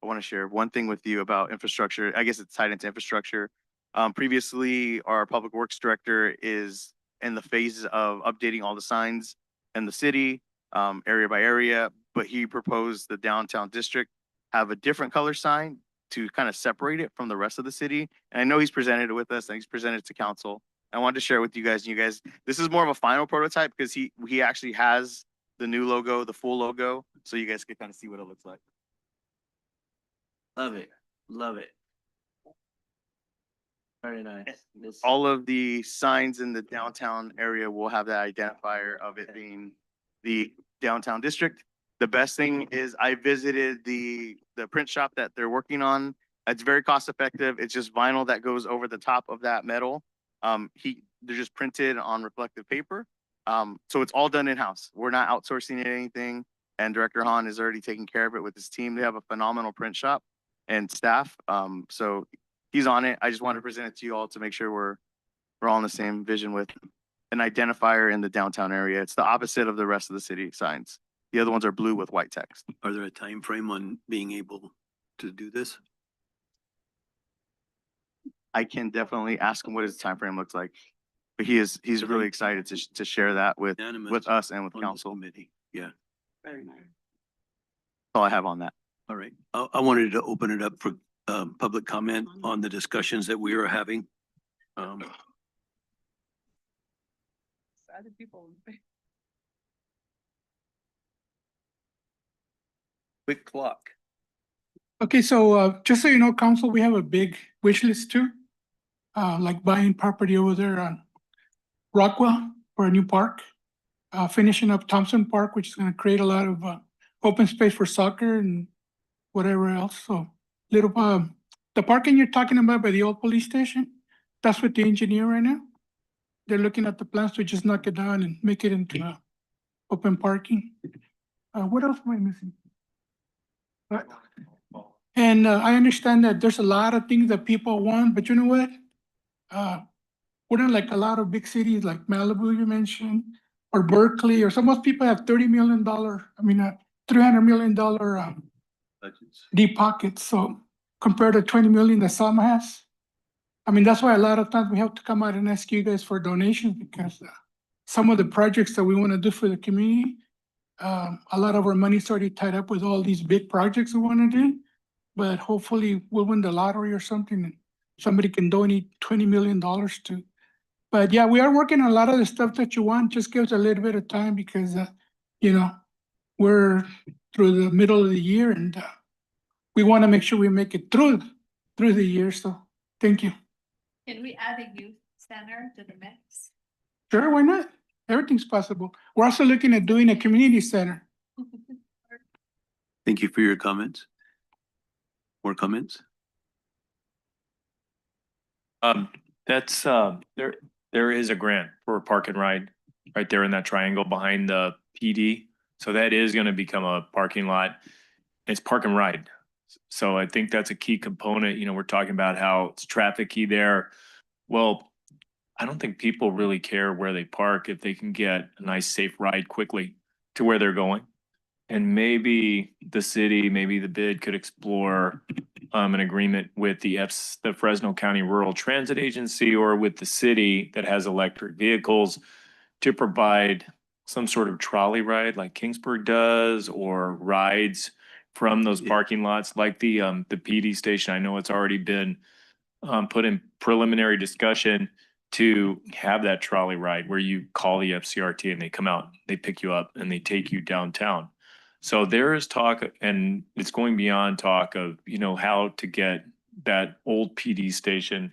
I want to share one thing with you about infrastructure. I guess it's tied into infrastructure. Previously, our public works director is in the phase of updating all the signs in the city, area by area, but he proposed the downtown district have a different color sign to kind of separate it from the rest of the city. And I know he's presented it with us and he's presented it to council. I wanted to share it with you guys. You guys, this is more of a final prototype because he actually has the new logo, the full logo, so you guys can kind of see what it looks like. Love it. Love it. Very nice. All of the signs in the downtown area will have that identifier of it being the downtown district. The best thing is I visited the print shop that they're working on. It's very cost effective. It's just vinyl that goes over the top of that metal. They're just printed on reflective paper. So it's all done in-house. We're not outsourcing it anything. And Director Han is already taking care of it with his team. They have a phenomenal print shop and staff. So he's on it. I just wanted to present it to you all to make sure we're all on the same vision with an identifier in the downtown area. It's the opposite of the rest of the city signs. The other ones are blue with white text. Are there a time frame on being able to do this? I can definitely ask him what his time frame looks like. But he's really excited to share that with Unanimous us and with on this council. committee. Yeah, Very nice. That's all I have on that. all right. I wanted to open it up for public comment on the discussions that we are having. Quick clock. Okay, so just so you know, council, we have a big wish list too. Like buying property over there on Rockwell for a new park. Finishing up Thompson Park, which is gonna create a lot of open space for soccer and whatever else. So little, the parking you're talking about by the old police station, that's with the engineer right now. They're looking at the plans to just knock it down and make it into open parking. What else am I missing? And I understand that there's a lot of things that people want, but you know what? We're not like a lot of big cities like Malibu you mentioned, or Berkeley, or some most people have $30 million, $300 million Budgets. deep pockets. So compared to 20 million that Selma has. I mean, that's why a lot of times we have to come out and ask you guys for donations because some of the projects that we want to do for the community, a lot of our money's already tied up with all these big projects we want to do. But hopefully we'll win the lottery or something and somebody can donate $20 million to. But yeah, we are working on a lot of the stuff that you want. Just give us a little bit of time because, we're through the middle of the year and we want to make sure we make it through the year. So thank you. Can we add a youth center to the mix? Sure, why not? Everything's possible. We're also looking at doing a community center. Thank you for your comments. More comments? That's, there is a grant for a park and ride right there in that triangle behind the PD. So that is gonna become a parking lot. It's park and ride. So I think that's a key component. We're talking about how it's trafficy there. Well, I don't think people really care where they park if they can get a nice, safe ride quickly to where they're going. And maybe the city, maybe the bid could explore an agreement with the Fresno County Rural Transit Agency or with the city that has electric vehicles to provide some sort of trolley ride like Kingsburg does, or rides from those parking lots like the PD station. I know it's already been put in preliminary discussion to have that trolley ride where you call the FCRT and they come out, they pick you up and they take you downtown. So there is talk, and it's going beyond talk of, how to get that old PD station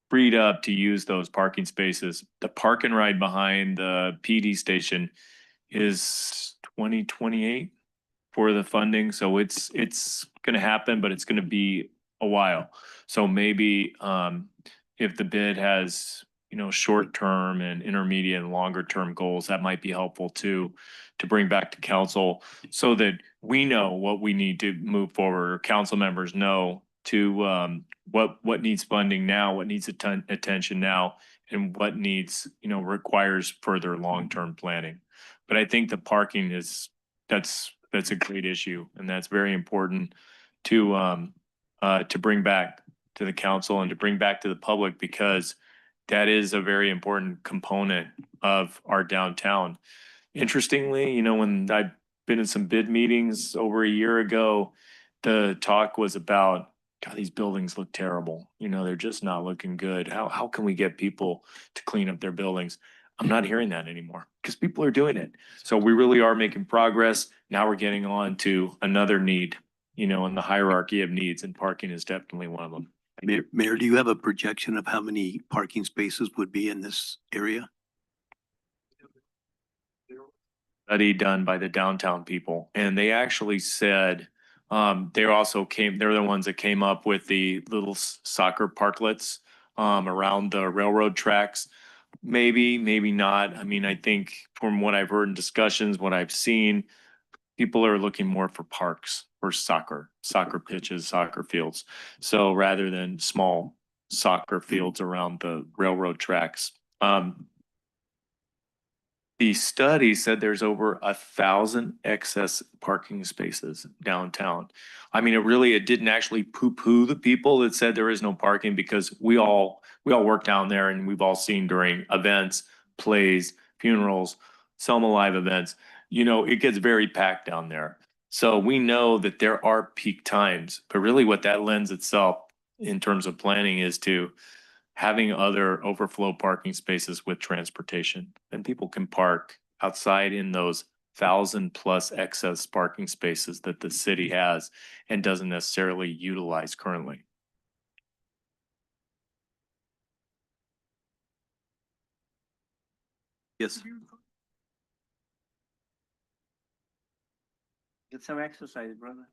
freed up to use those parking spaces. The park and ride behind the PD station is 2028 for the funding. So it's gonna happen, but it's gonna be a while. So maybe if the bid has, short-term and intermediate and longer-term goals, that might be helpful to bring back to council so that we know what we need to move forward, or council members know to what needs funding now, what needs attention now, and what needs, requires further long-term planning. But I think the parking that's a great issue, and that's very important to bring back to the council and to bring back to the public, because that is a very important component of our downtown. Interestingly, when I've been in some bid meetings over a year ago, the talk was about God, these buildings look terrible. You know, they're just not looking good. How can we get people to clean up their buildings? I'm not hearing that anymore because people are doing it. So we really are making progress. Now we're getting on to another need, you know, in the hierarchy of needs, and parking is definitely one of them. Mayor, do you have a projection of how many parking spaces would be in this area? Study done by the downtown people, and they actually said, they're the ones that came up with the little soccer parklets around the railroad tracks. Maybe, maybe not. I mean, I think from what I've heard in discussions, what I've seen, people are looking more for parks for soccer pitches, soccer fields. So rather than small soccer fields around the railroad tracks. The study said there's over 1,000 excess parking spaces downtown. I mean, it didn't actually poo-poo the people that said there is no parking, because we all work down there, and we've all seen during events, plays, funerals, Selma Live events, you know, it gets very packed down there. So we know that there are peak times, but really what that lends itself in terms of planning is to having other overflow parking spaces with transportation. Then people can park outside in those 1,000+ excess parking spaces that the city has and doesn't necessarily utilize currently. Yes. Get some exercise, brother.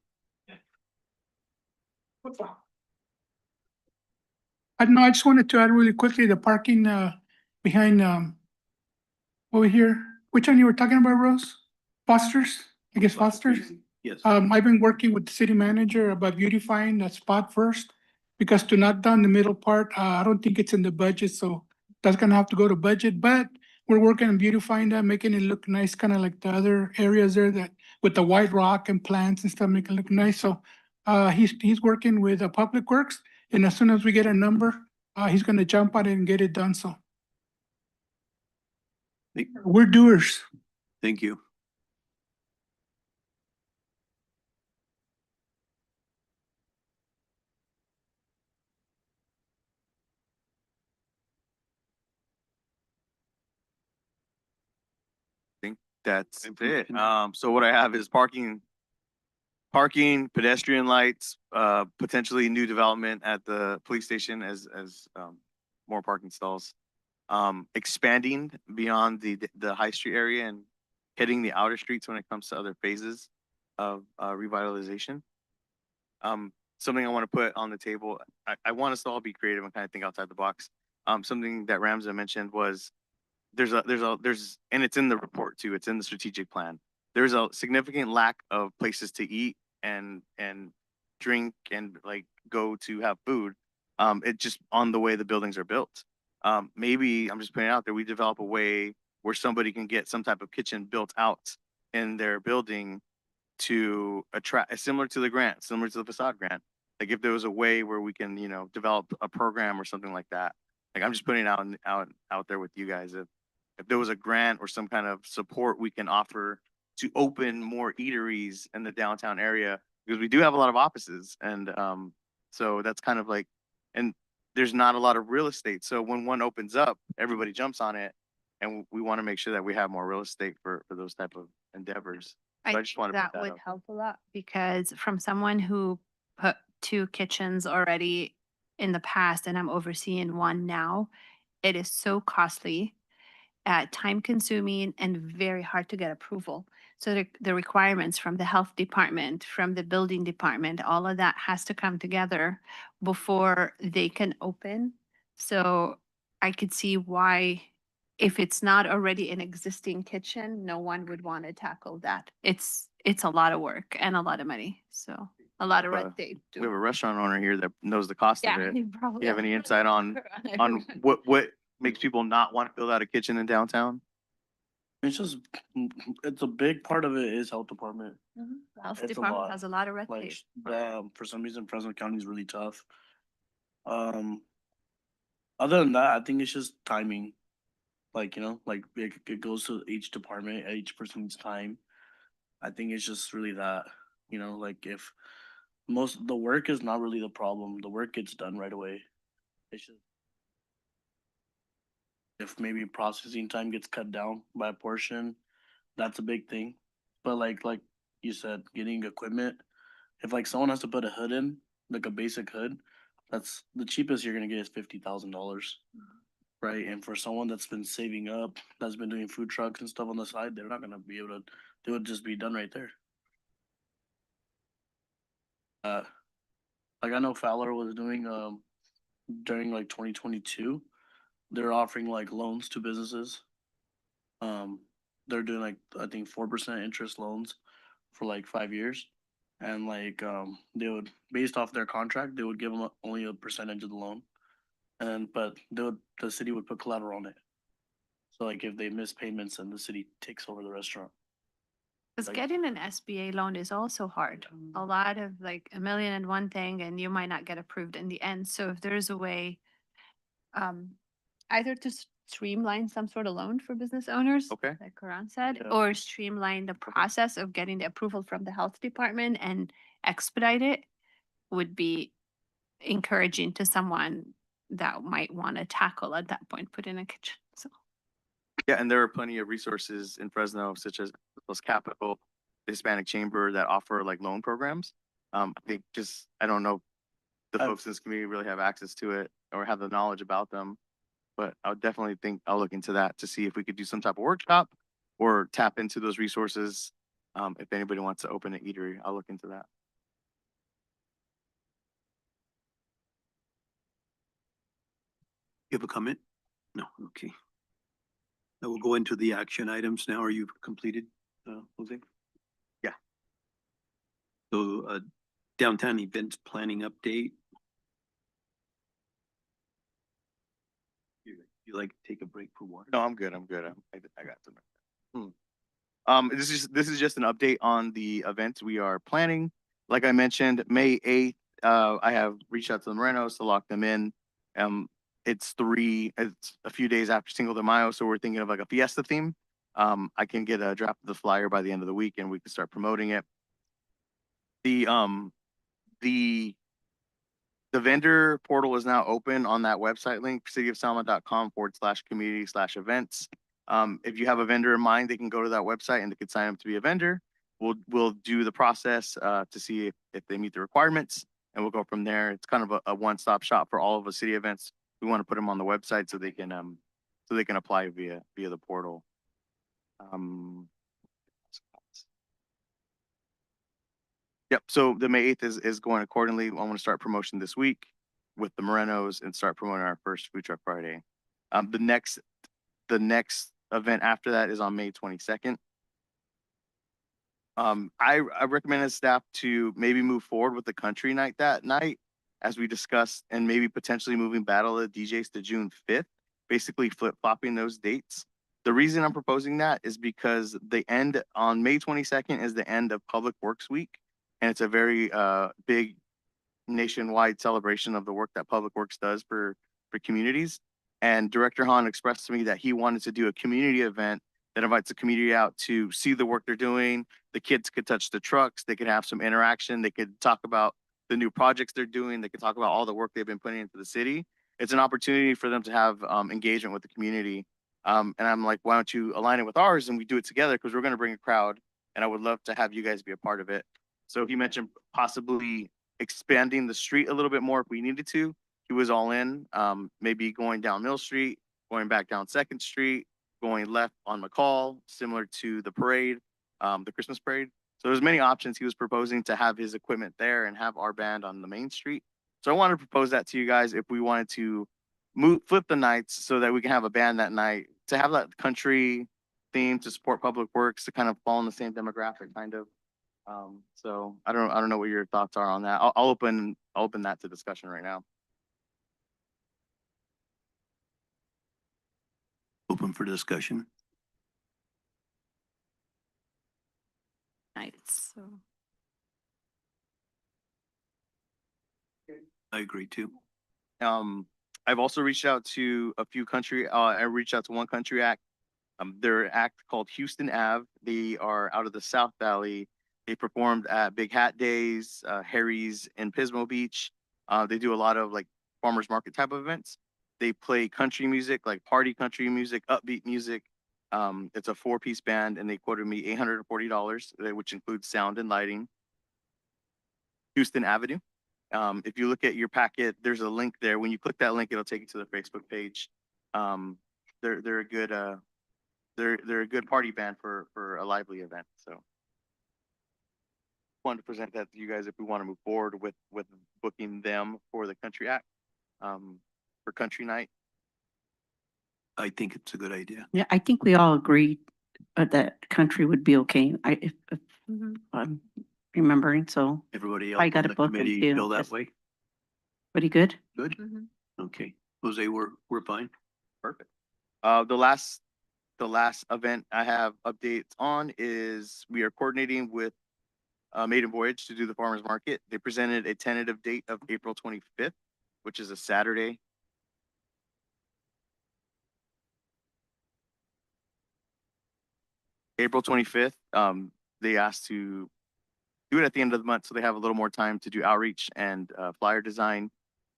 I know, I just wanted to add really quickly, the parking behind over here, which one you were talking about, Rose? Foster's, I guess Foster's. Yes. I've been working with the city manager about beautifying that spot first, because to knock down the middle part, I don't think it's in the budget, so that's gonna have to go to budget, but we're working on beautifying that, making it look nice, kind of like the other areas there that with the white rock and plants and stuff, make it look nice. So he's working with Public Works, and as soon as we get a number, he's gonna jump on it and get it done. So we're doers. Thank you. Think that's Thank it. you. So what I have is parking, pedestrian lights, potentially new development at the police station as more parking stalls. Expanding beyond the High Street area and hitting the outer streets when it comes to other phases of revitalization. Something I want to put on the table, I want us to all be creative and kind of think outside the box. Something that Ramza mentioned was there's, and it's in the report too, it's in the strategic plan. There's a significant lack of places to eat and drink and like go to have food. It just on the way the buildings are built. Maybe I'm just putting it out there, we develop a way where somebody can get some type of kitchen built out in their building to attract, similar to the grant, similar to the facade grant. Like if there was a way where we can, you know, develop a program or something like that. Like I'm just putting it out there with you guys. If there was a grant or some kind of support we can offer to open more eateries in the downtown area, because we do have a lot of offices, and so that's kind of like, and there's not a lot of real estate. So when one opens up, everybody jumps on it, and we want to make sure that we have more real estate for those type of endeavors. So I just want to That put that would out. help a lot, because from someone who put 2 kitchens already in the past, and I'm overseeing one now, it is so costly, time consuming, and very hard to get approval. So the requirements from the health department, from the building department, all of that has to come together before they can open. So I could see why, if it's not already an existing kitchen, no one would want to tackle that. It's a lot of work and a lot of money. So a lot of red tape We have a too. restaurant owner here that knows the cost of Yeah, it. you probably. You have any insight on what makes people not want to build out a kitchen in downtown? It's just, it's a big part of it is health department. Health It's a department lot. has a lot of red Like, tape. for some reason, Fresno County is really tough. Other than that, I think it's just timing. Like, you know, like it goes to each department, each person's time. I think it's just really that, you know, like if The work is not really the problem. The work gets done right away. It's just if maybe processing time gets cut down by a portion, that's a big thing. But like you said, getting equipment, if like someone has to put a hood in, like a basic hood, that's the cheapest you're gonna get is $50,000. Right? And for someone that's been saving up, that's been doing food trucks and stuff on the side, they're not gonna be able to, they would just be done right there. Like I know Fowler was doing during like 2022, they're offering like loans to businesses. Um, they're doing like I think 4% interest loans for like 5 years, and like they would based off their contract, they would give them only a percentage of the loan, and but the city would put collateral on it. So like if they miss payments, then the city takes over the restaurant. Because Like- getting an SBA loan is also hard. A lot of like a million and one thing, and you might not get approved in the end. So if there's a way, either to streamline some sort of loan for business owners, Okay. like Karan said, Yeah. or streamline the process of getting the approval from the health department and expedite it, would be encouraging to someone that might want to tackle at that point, put in a kitchen. So Yeah, and there are plenty of resources in Fresno, such as Los Capital, the Hispanic Chamber, that offer like loan programs. I think I don't know if the I- folks in this community really have access to it or have the knowledge about them. But I would definitely think I'll look into that to see if we could do some type of workshop or tap into those resources. If anybody wants to open an eatery, I'll look into that. You have a comment? No, okay. Now we'll go into the action items now. Are you completed, Jose? Yeah. So, downtown events planning update. You like to take a break for water? No, I'm good. I'm good. I got some. This is just an update on the events we are planning. Like I mentioned, May 8th, I have reached out to the Morenos to lock them in. It's a few days after Cinco de Mayo, so we're thinking of like a fiesta theme. I can get a draft of the flyer by the end of the week and we can start promoting it. The vendor portal is now open on that website link, cityofselma.com/community/events. If you have a vendor in mind, they can go to that website and they can sign up to be a vendor. We'll do the process to see if they meet the requirements, and we'll go from there. It's kind of a one-stop shop for all of the city events. We want to put them on the website so they can apply via the portal. Yep. So the May 8th is going accordingly. I'm going to start promotion this week with the Morenos and start promoting our first Food Truck Friday. The next event after that is on May 22nd. I recommend as staff to maybe move forward with the country night that night, as we discussed, and maybe potentially moving Battle of the DJs to June 5th, basically flip-flopping those dates. The reason I'm proposing that is because the end on May 22nd is the end of Public Works Week, and it's a very big nationwide celebration of the work that Public Works does for communities. And Director Hahn expressed to me that he wanted to do a community event that invites the community out to see the work they're doing. The kids could touch the trucks, they could have some interaction, they could talk about the new projects they're doing, they could talk about all the work they've been putting into the city. It's an opportunity for them to have engagement with the community. And I'm like, why don't you align it with ours and we do it together, because we're going to bring a crowd and I would love to have you guys be a part of it. So he mentioned possibly expanding the street a little bit more if we needed to. He was all in, maybe going down Mill Street, going back down Second Street, going left on McCall, similar to the parade, the Christmas parade. So there's many options. He was proposing to have his equipment there and have our band on the main street. So I wanted to propose that to you guys if we wanted to flip the nights so that we can have a band that night, to have that country theme to support Public Works, to kind of fall in the same demographic kind of. So I don't know what your thoughts are on that. I'll open that to discussion right now. Open for discussion. nights, so. I agree too. I've also reached out to a few I reached out to one country act. Their act called Houston Ave. They are out of the South Valley. They performed at Big Hat Days, Harry's in Pismo Beach. They do a lot of like farmers market type of events. They play country music, like party country music, upbeat music. It's a 4-piece band, and they quoted me $840, which includes sound and lighting. Houston Avenue. If you look at your packet, there's a link there. When you click that link, it'll take you to the Facebook page. They're a good they're a good party band for a lively event. So wanted to present that to you guys if we want to move forward with booking them for the country act for country night. I think it's a good idea. Yeah, I think we all agreed that country would be okay. If Mhm. I'm remembering, so Everybody I else got on a the book and committee do. feel that Yes. way? pretty good. Good? Mhm. Okay. Jose, we're fine. Perfect. The last event I have updates on is we are coordinating with Maiden Voyage to do the farmers market. They presented a tentative date of April 25th, which is a Saturday. April 25th. They asked to do it at the end of the month so they have a little more time to do outreach and flyer design.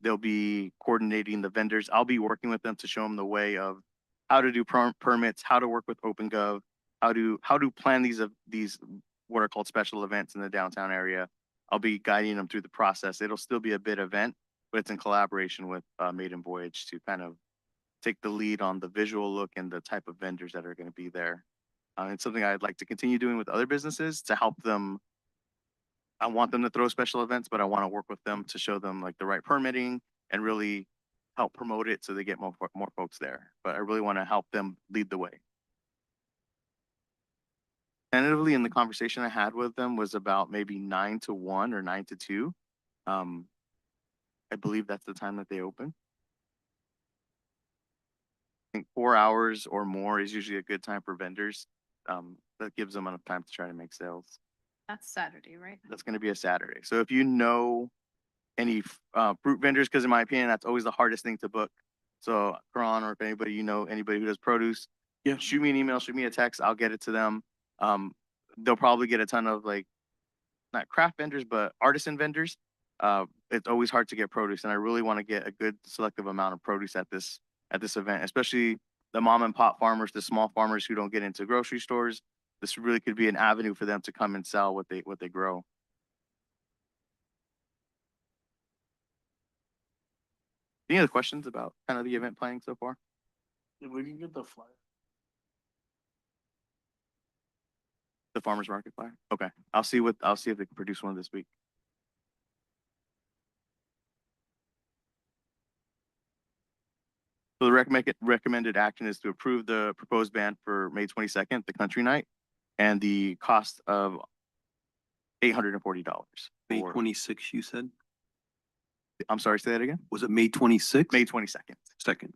They'll be coordinating the vendors. I'll be working with them to show them the way of how to do permits, how to work with OpenGov, how to plan these what are called special events in the downtown area. I'll be guiding them through the process. It'll still be a bid event, but it's in collaboration with Maiden Voyage to kind of take the lead on the visual look and the type of vendors that are going to be there. It's something I'd like to continue doing with other businesses to help them. I want them to throw special events, but I want to work with them to show them like the right permitting and really help promote it so they get more folks there. But I really want to help them lead the way. Tentatively, in the conversation I had with them was about maybe 9 to 1 or 9 to 2. I believe that's the time that they open. I think 4 hours or more is usually a good time for vendors. That gives them enough time to try to make sales. That's Saturday, right? That's going to be a Saturday. So if you know any fruit vendors, because in my opinion, that's always the hardest thing to book. So Karan, or if anybody you know, anybody who does produce, Yeah. shoot me an email, shoot me a text. I'll get it to them. They'll probably get a ton of like not craft vendors, but artisan vendors. It's always hard to get produce, and I really want to get a good selective amount of produce at this event, especially the mom and pop farmers, the small farmers who don't get into grocery stores. This really could be an avenue for them to come and sell what they grow. Any other questions about kind of the event planning so far? If we can get the flyer. The farmers market flyer? Okay. I'll see if they can produce one this week. So the recommended action is to approve the proposed ban for May 22nd, the country night, and the cost of $840. May 26th, you said? I'm sorry, say that again? Was it May 26th? May 22nd. Second.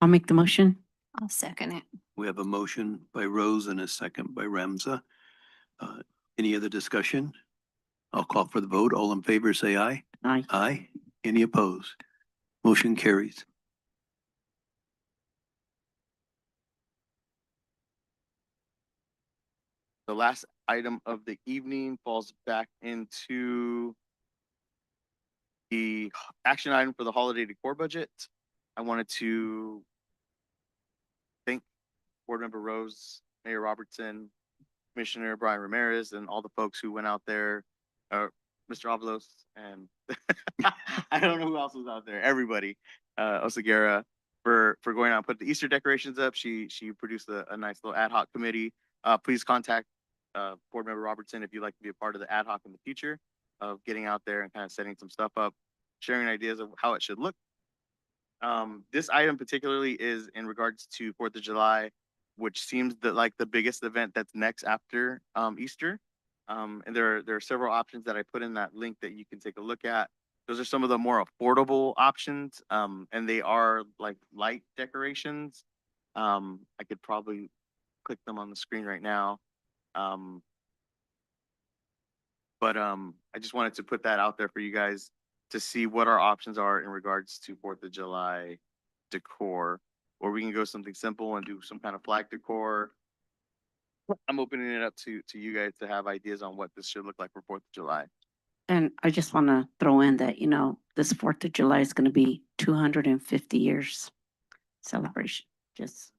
I'll make the motion. I'll second it. We have a motion by Rose and a second by Ramza. Any other discussion? I'll call for the vote. All in favor, say aye. Aye. Aye. Any opposed? Motion carries. The last item of the evening falls back into the action item for the holiday decor budget. I wanted to thank Board Member Rose, Mayor Robertson, Commissioner Brian Ramirez, and all the folks who went out there, Mr. Avalos, and I don't know who else was out there. Everybody, Osagara, for going out and put the Easter decorations up. She produced a nice little ad hoc committee. Please contact Board Member Robertson if you'd like to be a part of the ad hoc in the future of getting out there and kind of setting some stuff up, sharing ideas of how it should look. This item particularly is in regards to 4th of July, which seems like the biggest event that's next after Easter. And there are several options that I put in that link that you can take a look at. Those are some of the more affordable options, and they are like light decorations. I could probably click them on the screen right now. But I just wanted to put that out there for you guys to see what our options are in regards to 4th of July decor, or we can go something simple and do some kind of flag decor, I'm opening it up to you guys to have ideas on what this should look like for 4th of July. And I just want to throw in that, this 4th of July is going to be 250 years celebration. Just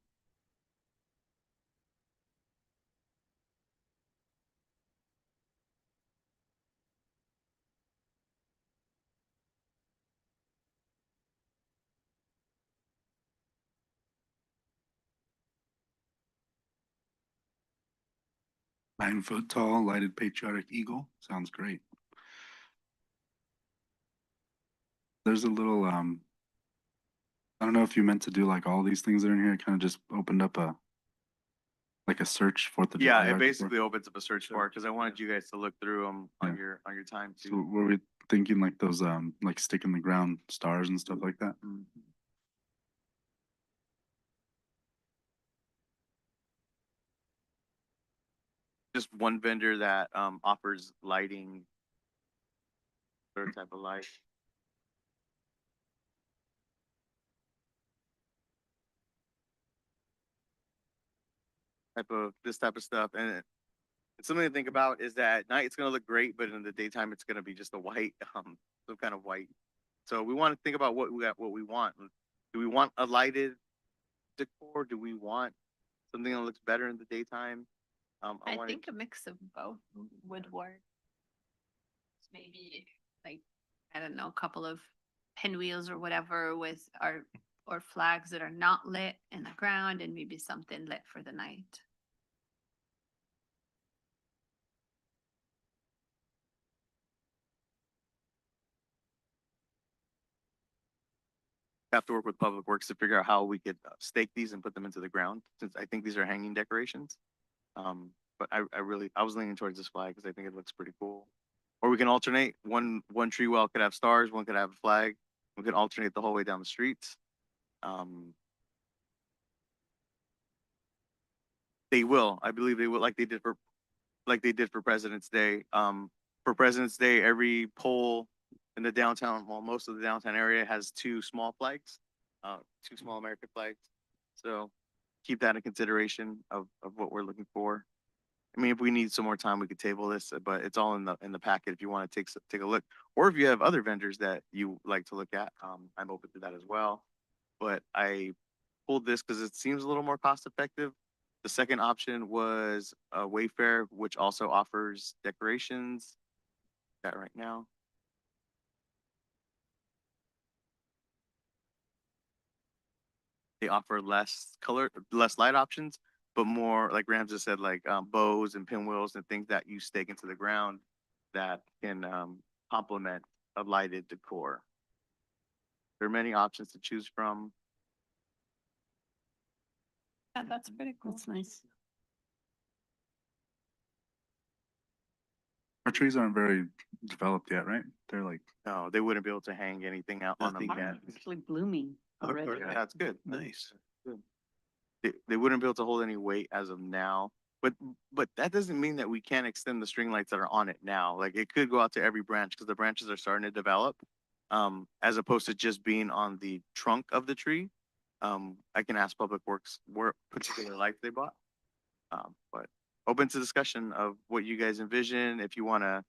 Nine-foot tall lighted patriotic eagle. Sounds great. There's a little, I don't know if you meant to do like all these things that are in here. It kind of just opened up like a search 4th of July. Yeah, it art for- basically opens up a search bar because I wanted you guys to look through them on Yeah. your time So too. were we thinking like those, like stick in the ground stars and stuff like that? Just one vendor that offers lighting, third type of light. This type of stuff. And something to think about is that at night it's gonna look great, but in the daytime it's gonna be just a white, some kind of white. So we want to think about what we want. Do we want a lighted decor? Do we want something that looks better in the daytime? I wanted- think a mix of both would work. Maybe like, I don't know, a couple of pinwheels or whatever with or flags that are not lit in the ground and maybe something lit for the night. have to work with Public Works to figure out how we could stake these and put them into the ground, since I think these are hanging decorations. But I was leaning towards this flag because I think it looks pretty cool. Or we can alternate. One tree well could have stars, one could have a flag. We could alternate the whole way down the streets. They will, I believe they will, like they did for President's Day. For President's Day, every pole in the downtown, well, most of the downtown area has two small flags, two small American flags. So keep that in consideration of what we're looking for. I mean, if we need some more time, we could table this, but it's all in the packet if you want to take a look. Or if you have other vendors that you like to look at, I'm open to that as well. But I pulled this because it seems a little more cost effective. The second option was Wayfair, which also offers decorations. That right now. They offer less light options, but more, like Rams just said, like bows and pinwheels and things that you stake into the ground that can complement a lighted decor. There are many options to choose from. Yeah, that's pretty cool. that's nice. Our trees aren't very developed yet, right? They're like, No, they wouldn't be able to hang anything out on them Nothing yet. Actually blooming already. Okay. That's good. Nice. They wouldn't be able to hold any weight as of now. But that doesn't mean that we can't extend the string lights that are on it now. Like it could go out to every branch because the branches are starting to develop. As opposed to just being on the trunk of the tree. I can ask Public Works what particular lights they bought. But open to discussion of what you guys envision. If you want to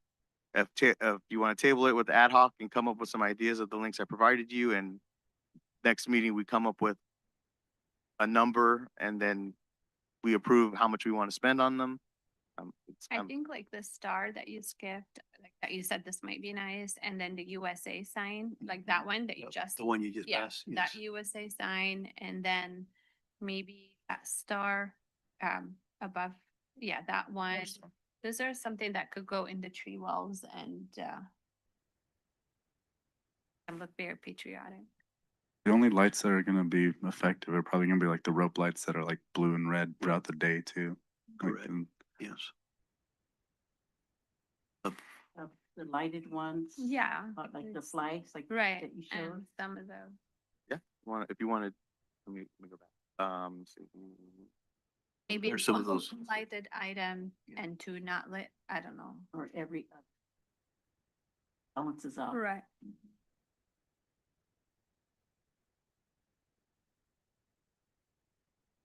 table it with ad hoc and come up with some ideas of the links I provided you, and next meeting we come up with a number and then we approve how much we want to spend on them. I think like the star that you skipped, like that you said this might be nice, and then the USA sign, like that one that you just, The one you just yeah, passed. that yes. USA sign, and then maybe that star above, yeah, that one. Those are something that could go in the tree walls and look very patriotic. the only lights that are gonna be effective are probably gonna be like the rope lights that are like blue and red throughout the day too. Like, Correct. Yes. The lighted ones. Yeah. Like the it's- flags, like Right, that you showed. and some of those. Yeah, if you wanted, let me go back. Maybe There's some of one those- lighted item and two not lit, I don't know. Or every balances out. Right.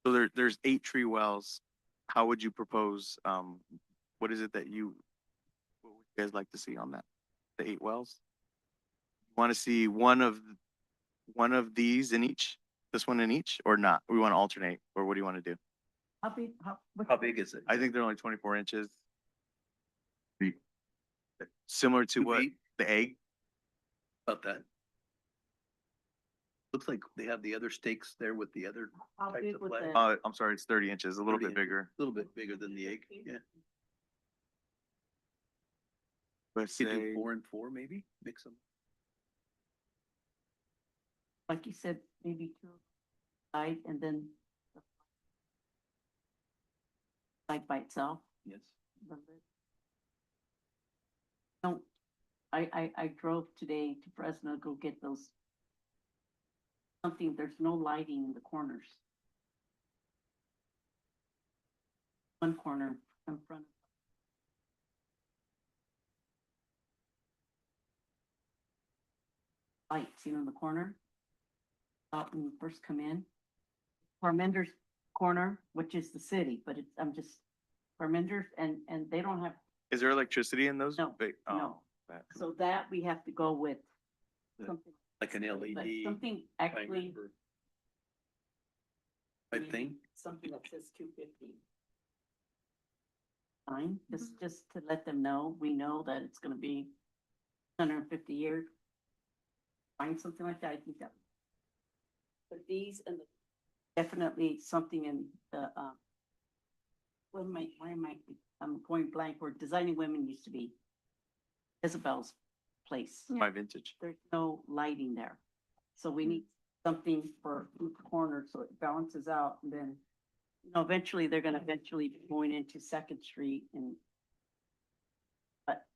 So there's 8 tree wells how would you propose, what is it that what would you guys like to see on that? The 8 wells? Want to see one of these in each, this one in each, or not? We want to alternate, or what do you want to do? How big, How big is it? I think they're only 24 inches. Similar to 2 what, feet? the egg? About that. Looks like they have the other stakes there with the other how types big of would flag. the? I'm sorry, it's 30 inches, a little 30 bit bigger. A little bit bigger than the egg, yeah. Let's You do say, 4 and 4 maybe, mix them. Like you said, maybe two side and then the flag by itself. Yes. No, I drove today to Fresno to go get those. Something, there's no lighting in the corners. One corner in front. Lights, in the corner. Out when you first come in. Parmender's corner, which is the city, but it's, I'm just, Parmender's and they don't have, is there electricity in those? No, Oh, no. that- so that we have to go with Yeah. something, Like an but LED. something actually. Type thing. Something that says 250. Fine, just to let them know, we know that it's gonna be 150 years. Find something like that, I think that. But these and definitely something in the, why am I, I'm going blank, where Designing Women used to be. Isabel's place. My vintage. There's no lighting there. So we need something for each corner so it balances out and then, you know, eventually they're gonna eventually be going into Second Street and but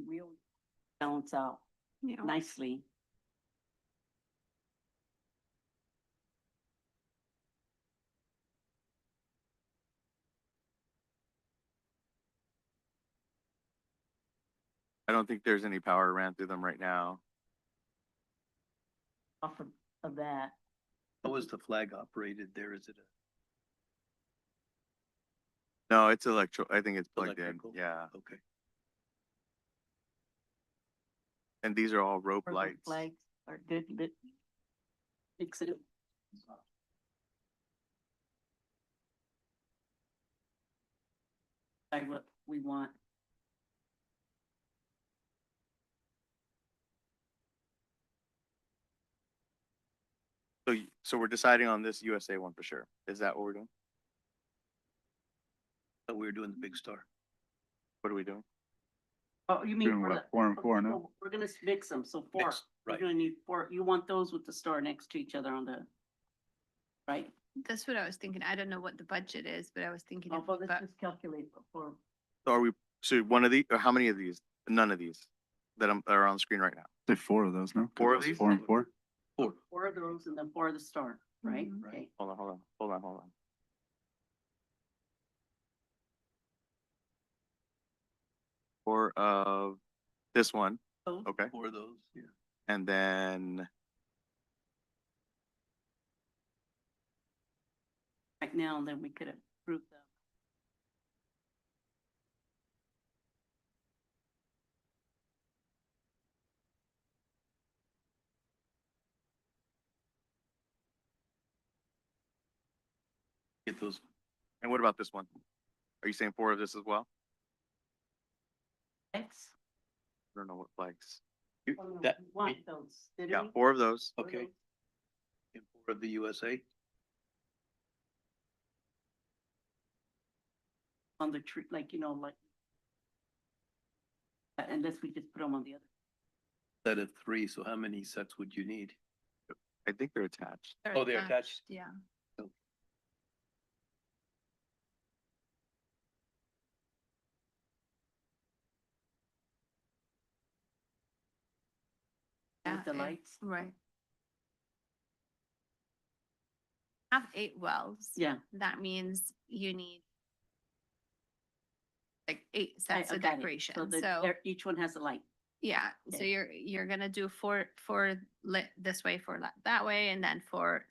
we always balance out Yeah. nicely. I don't think there's any power ran through them right now. Off of that. How is the flag operated there? Is it No, it's I think it's plugged in, electrical? yeah. Okay. And these are all rope Or the lights. flags are good, lit. Fix it. Like what we want. So we're deciding on this USA one for sure. Is that what we're doing? Thought we were doing the big star. What are we doing? Oh, you mean Doing for what, the. 4 and 4 now? So we're gonna mix them, so four. Mix, We're right. gonna need four. You want those with the star next to each other on the. Right? That's what I was thinking. I don't know what the budget is, but I was thinking Oh, of, well, let's but just calculate for. So are we, so one of these, or how many of these? None of these that are on the screen right now. Say 4 of those, no? 4 of these? 4 and 4? Four of those and then four of the star, right? Mhm. Okay. Hold on. Four of this one, Those. okay, 4 of those, yeah. and then Right now, then we could approve them. Get those. and what about this one? Are you saying 4 of this as well? X. I don't know what flags. Oh, no, That- we want those. Didn't Yeah, we? 4 of those. Four of Okay. those? And 4 of the USA. On the tree, like, you know, like. Unless we just put them on the other. Set of 3, so how many sets would you need? I think they're attached. Oh, they're attached? Yeah. With the Yeah, lights? Right. Have 8 wells. Yeah. That means you need like 8 I sets of got it. decoration. So that So, each one has a light. yeah, so Okay. you're gonna do 4 lit this way, 4 that way, and then 4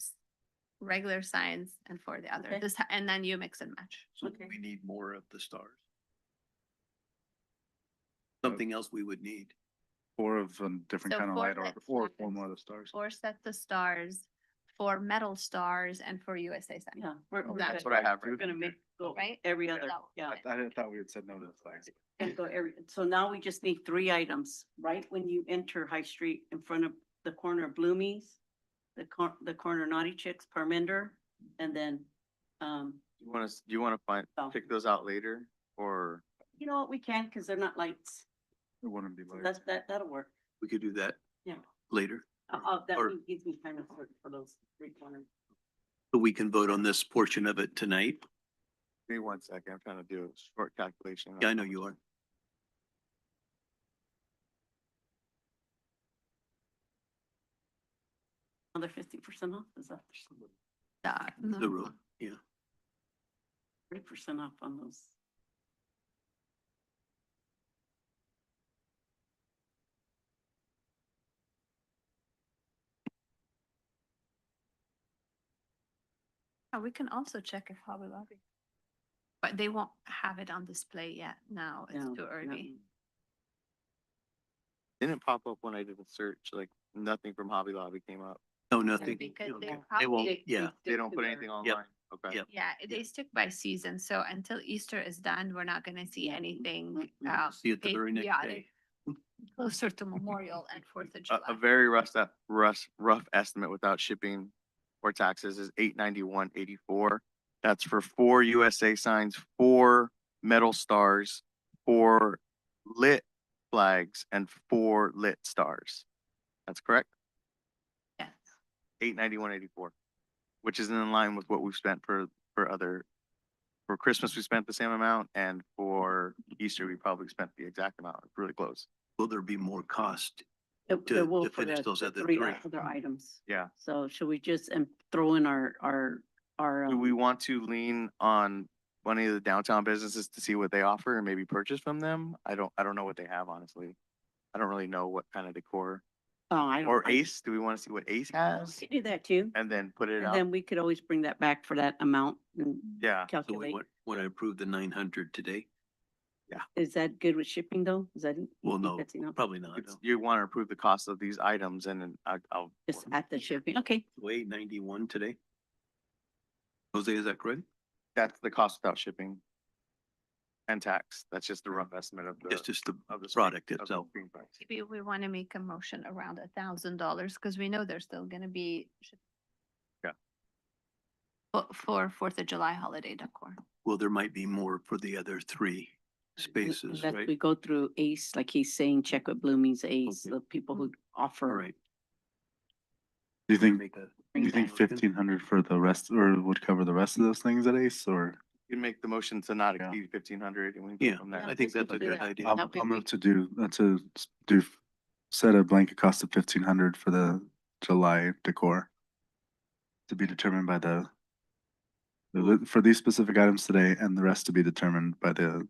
regular signs and for the other, Okay. this, and then you mix and match. So Okay. we need more of the stars. Something else we would need. 4 of a different So kind of 4 light, or lit 4 signs, more of the stars. 4 sets of stars, 4 metal stars, and 4 USA signs. Yeah. we're That's good. what I have We're written gonna make, go Right? every other, That- yeah. I thought we had said no to the flags. Gonna go every, so now we just need 3 items, right? When you enter High Street in front of the corner of Bloomies, the corner Naughty Chicks, Parminder, and then, Do you want to Oh. pick those out later or? you know what, we can, cause they're not lights. It wouldn't be So like. that'll work. We could do that Yeah. later. That Or- gives me time to sort for those 3 corners. So we can vote on this portion of it tonight. Give me 1 second. I'm trying to do a short calculation. Yeah, I know you are. Another 50% off, is that The rule, yeah. 30% off on those? We can also check if Hobby Lobby. But they won't have it on display yet. No, it's No, too early. Didn't pop up when I did a search, like nothing from Hobby Lobby came up. No, nothing. Because No, they They won't, probably- yeah. They don't put anything online. Okay. Yep. Yeah, they stick by season, so until Easter is done, we're not gonna see anything. See it the very next yeah, day. Closer to Memorial and 4th of A July. very rough estimate without shipping or taxes is $891.84. That's for 4 USA signs, 4 metal stars, 4 lit flags, and 4 lit stars. That's correct? Yes. $891.84, which is in line with what we've spent for Christmas, we spent the same amount, and for Easter, we probably spent the exact amount. It's really close. Will there be more cost? There to will for finish the those other 3 3. other items. Yeah. So should we just, throw in our, Do we want to lean on one of the downtown businesses to see what they offer and maybe purchase from them? I don't know what they have, honestly. I don't really know what kind of decor. I don't. Or Ace, do we want to see what Ace We has could do that too. and then put it And out? then we could always bring that back for that amount and Yeah, So we calculate. want to approve the 900 today? Is that good with shipping though? Is that? you Well, think no, that's enough? probably not. it's, you want to approve the cost of these items and then I'll. Just at the shipping, okay. So 891 today? Jose, is that correct? That's the cost without shipping and tax. That's just the rough estimate of the. It's just the of the product of the itself. screen price. Maybe we want to make a motion around $1,000 because we know there's still gonna be. Yeah. For 4th of July holiday decor. Well, there might be more for the other 3 spaces, Unless right? we go through Ace, like he's saying, check with Blooming's Ace, Okay. the people who All offer. right. Do you think, Make a- do you think 1,500 for the rest, or would cover the rest of those things at Ace, or? You can make the motion to not Yeah. exceed 1,500 and we can go Yeah, from there. I think that's a do good that. idea. That I'll way we- move to do, set a blanket cost of 1,500 for the July decor. To be determined by for these specific items today, and the rest to be determined by the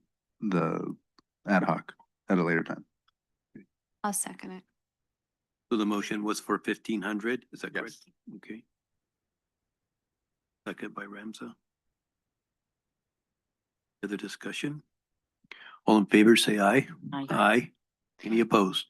ad hoc at a later time. I'll second it. So the motion was for 1,500, is that correct? Yes. Okay. Second by Ramza. Further discussion? All in favor, say aye. Aye. Aye. Any opposed?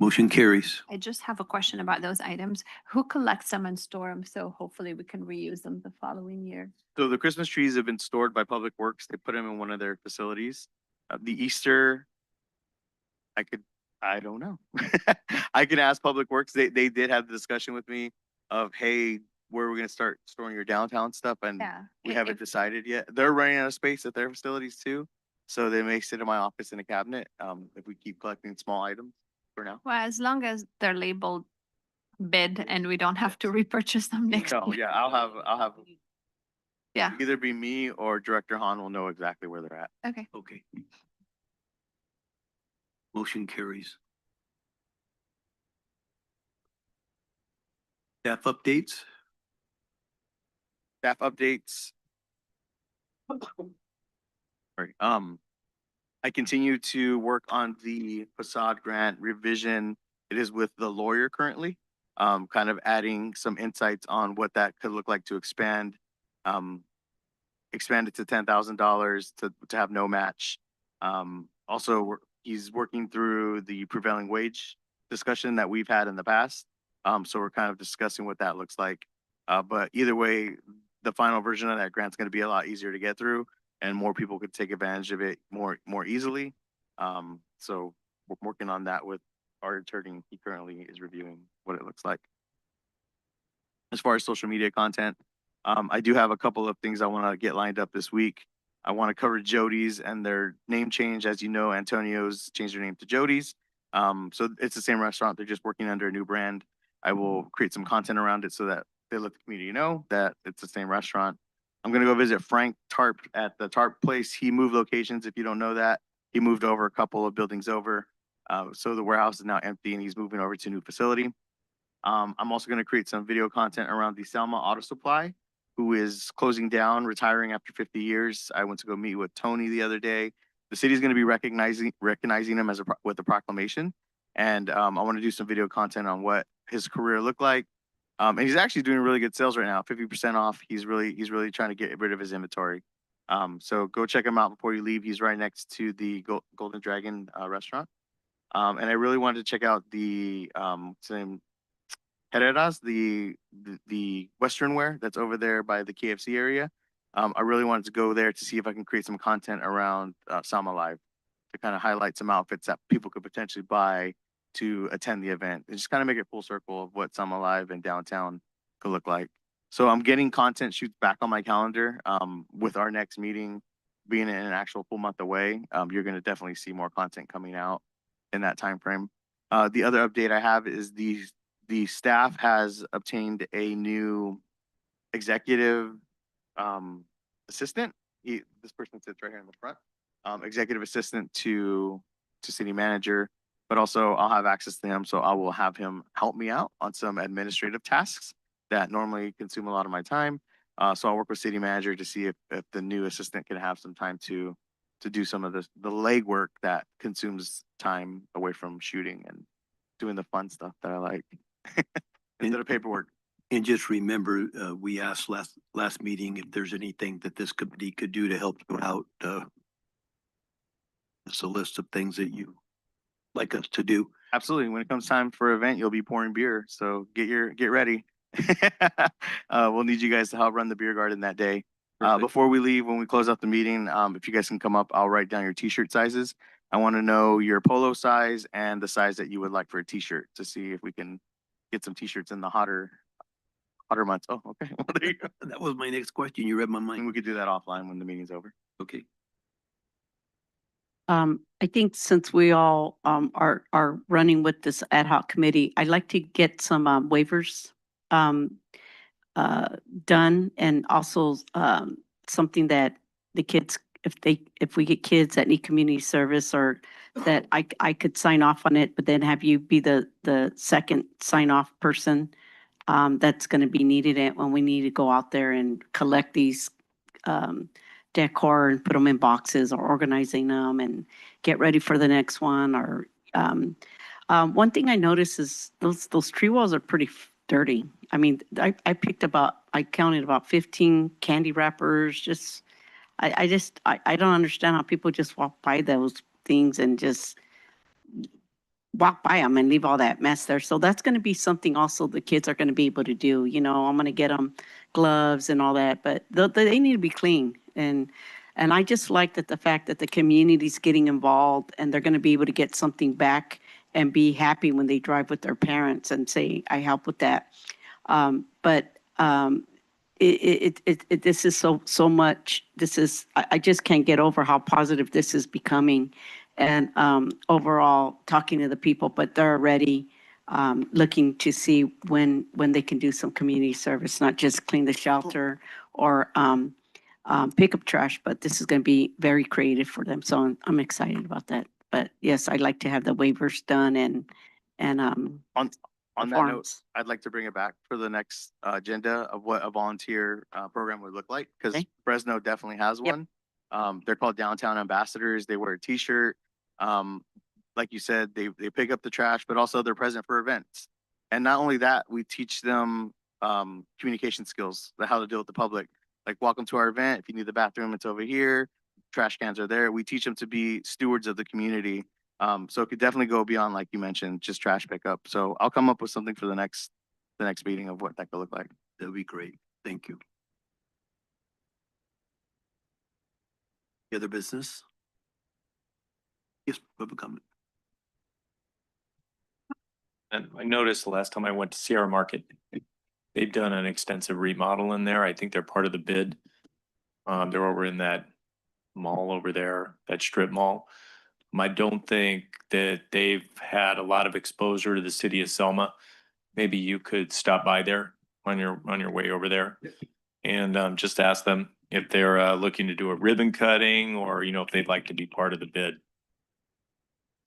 Motion carries. I just have a question about those items. Who collects them and store them? So hopefully we can reuse them the following year. So the Christmas trees have been stored by Public Works. They put them in one of their facilities. The Easter, I don't know. I can ask Public Works. They did have the discussion with me of, hey, where are we gonna start storing your downtown stuff? And Yeah. we i- haven't if- decided yet. They're running out of space at their facilities too. So they may sit in my office in a cabinet, if we keep collecting small items for now. Well, as long as they're labeled bid and we don't have to repurchase them next No, year. yeah, I'll have Yeah, either be me or Director Han will know exactly where they're at. okay. Okay. Motion carries. Staff updates? Staff updates. Sorry, I continue to work on the facade grant revision. It is with the lawyer currently. kind of adding some insights on what that could look like to um, expand it to $10,000 to have no match. Also, he's working through the prevailing wage discussion that we've had in the past. So we're kind of discussing what that looks like. But either way, the final version of that grant's going to be a lot easier to get through, and more people could take advantage of it more easily. So we're working on that with our attorney. He currently is reviewing what it looks like. As far as social media content, I do have a couple of things I want to get lined up this week. I want to cover Jody's and their name change. As you know, Antonio's changed their name to Jody's. So it's the same restaurant. They're just working under a new brand. I will create some content around it so that they let the community know that it's the same restaurant. I'm going to go visit Frank Tarp at the Tarp place. He moved locations. If you don't know that, he moved over a couple of buildings over. So the warehouse is now empty and he's moving over to a new facility. I'm also going to create some video content around the Selma Auto Supply, who is closing down, retiring after 50 years. I went to go meet with Tony the other day. The city is going to be recognizing him as with a proclamation, and I want to do some video content on what his career looked like. And he's actually doing really good sales right now, 50% off. He's really trying to get rid of his inventory. So go check him out before you leave. He's right next to the Golden Dragon restaurant. And I really wanted to check out the same Herrera's, the Western wear that's over there by the KFC area. I really wanted to go there to see if I can create some content around Selma Live to kind of highlight some outfits that people could potentially buy to attend the event and just kind of make it full circle of what Selma Live and downtown could look like. So I'm getting content shoots back on my calendar. With our next meeting being an actual full month away, you're going to definitely see more content coming out in that time frame. The other update I have is the staff has obtained a new executive assistant. This person sits right here in the front. Executive assistant to city manager, but also I'll have access to him, so I will have him help me out on some administrative tasks that normally consume a lot of my time. So I'll work with city manager to see if the new assistant can have some time to do some of the legwork that consumes time away from shooting and doing the fun stuff that I like. Instead of paperwork. And just remember, we asked last meeting if there's anything that this committee could do to help you out. It's a list of things that you like us to do. Absolutely. When it comes time for event, you'll be pouring beer. So get ready. We'll need you guys to help run the beer garden that day. Before we leave, when we close out the meeting, if you guys can come up, I'll write down your t-shirt sizes. I want to know your polo size and the size that you would like for a t-shirt to see if we can get some t-shirts in the hotter months. Oh, okay. Well, there you go. That was my next question. You read my And mind. we could do that offline when the meeting's over. Okay. I think since we all are running with this ad hoc committee, I'd like to get some waivers done, and also something that the kids, if we get kids that need community service, or that I could sign off on it, but then have you be the second sign off person that's going to be needed when we need to go out there and collect these decor and put them in boxes, or organizing them and get ready for the next one. Or one thing I noticed is those tree walls are pretty dirty. I mean, I counted about 15 candy wrappers. Just I don't understand how people just walk by those things and just walk by them and leave all that mess there. So that's going to be something also the kids are going to be able to do. You know, I'm going to get them gloves and all that, but they need to be clean. And I just like that the fact that the community's getting involved, and they're going to be able to get something back and be happy when they drive with their parents and say, I help with that. This is so much. I just can't get over how positive this is becoming. And overall, talking to the people, but they're already looking to see when they can do some community service, not just clean the shelter or pick up trash, but this is going to be very creative for them. So I'm excited about that. But yes, I'd like to have the waivers done and on that note, I'd like to bring it back for the next agenda of what a volunteer program would look like, because Okay. Fresno definitely has Yep. one. They're called Downtown Ambassadors. They wear a t-shirt. Like you said, they pick up the trash, but also they're present for events. And not only that, we teach them communication skills, how to deal with the public. Like welcome to our event. If you need the bathroom, it's over here. Trash cans are there. We teach them to be stewards of the community. So it could definitely go beyond, like you mentioned, just trash pickup. So I'll come up with something for the next meeting of what that could look like. That'd be great. Thank you. The other business? Yes, public comment. And I noticed the last time I went to Sierra Market, they've done an extensive remodel in there. I think they're part of the bid. They're over in that mall over there, that strip mall. I don't think that they've had a lot of exposure to the city of Selma. Maybe you could stop by there on your way over there and just ask them if they're looking to do a ribbon cutting or, you know, if they'd like to be part of the bid.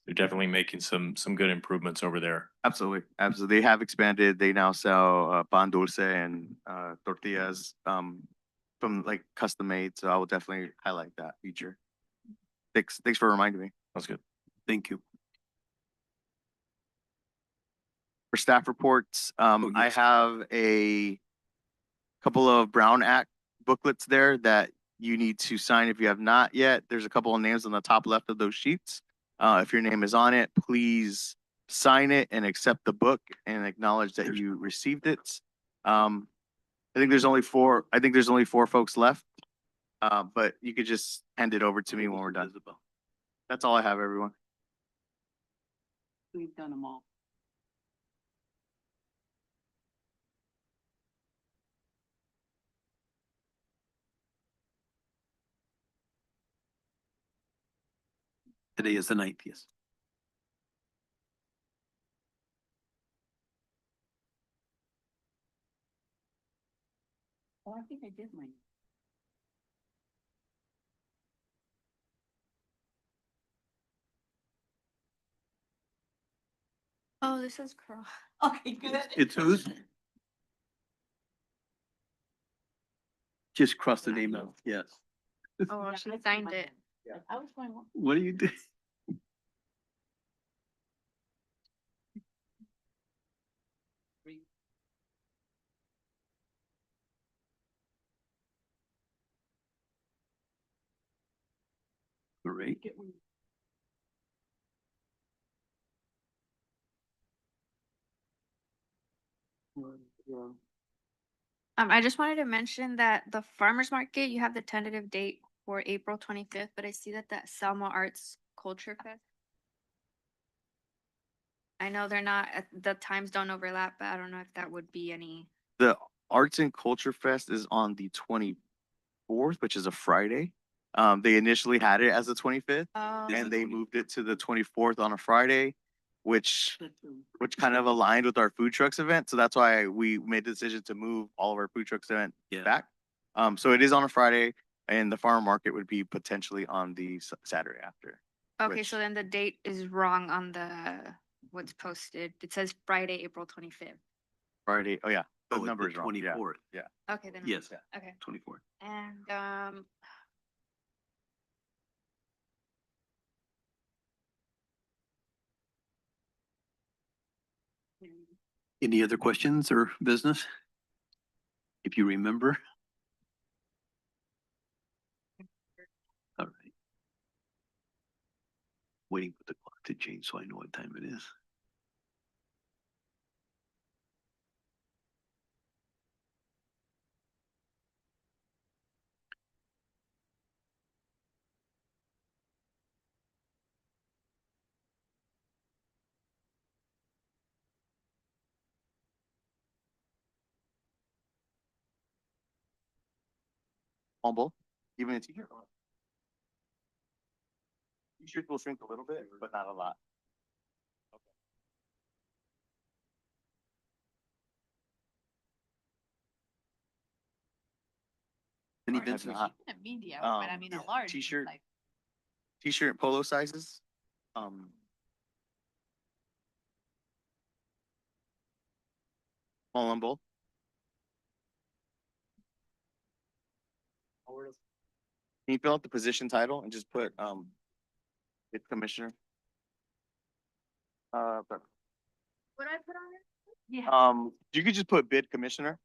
They're definitely making some good improvements over there. Absolutely, absolutely. They have expanded. They now sell pan dulce and tortillas from like custom made. So I will definitely highlight that feature. Thanks for reminding me. That's good. Thank you. For staff reports, I yes. have a couple of Brown Act booklets there that you need to sign if you have not yet. There's a couple of names on the top left of those sheets. If your name is on it, please sign it and accept the book and acknowledge that you received it. I think there's only four. I think there's only 4 folks left. But you could just hand it over to me when we're done. That's all I have, everyone. We've done them all. Today is the 9th, yes. Oh, I think I did mine. Oh, this is cross. Okay, good. It's whose? Just cross the name out, yes. Oh, well, she signed it. I was going. What do you do? Great. I just wanted to mention that the farmer's market, you have the tentative date for April 25th, but I see that Selma Arts Culture Fest. I know they're not, the times don't overlap, but I don't know if that would be any. The Arts and Culture Fest is on the 24th, which is a Friday. They initially had it as the 25th, and they moved it to the 24th on a Friday, which kind of aligned with our food trucks event. So that's why we made the decision to move all of our food trucks event Yeah. back. So it is on a Friday, and the farm market would be potentially on the Saturday after. Okay, so then the date is wrong on what's posted. It says Friday, April 25th. Friday. Oh yeah, the Oh, number is wrong. Yeah. 24th. Yeah. Okay, then. Yes. Okay. 24th. And Any other questions or business? If you remember. All right. Waiting for the clock to change so I know what time it is. Humble, even a t-shirt. T-shirts will shrink a little bit, but not a lot. Any I have business? not. Media, but I mean, a large T-shirt. T-shirt polo sizes. Small and bold. Can you fill out the position title and just put it's commissioner? But Yeah. You could just put bid commissioner.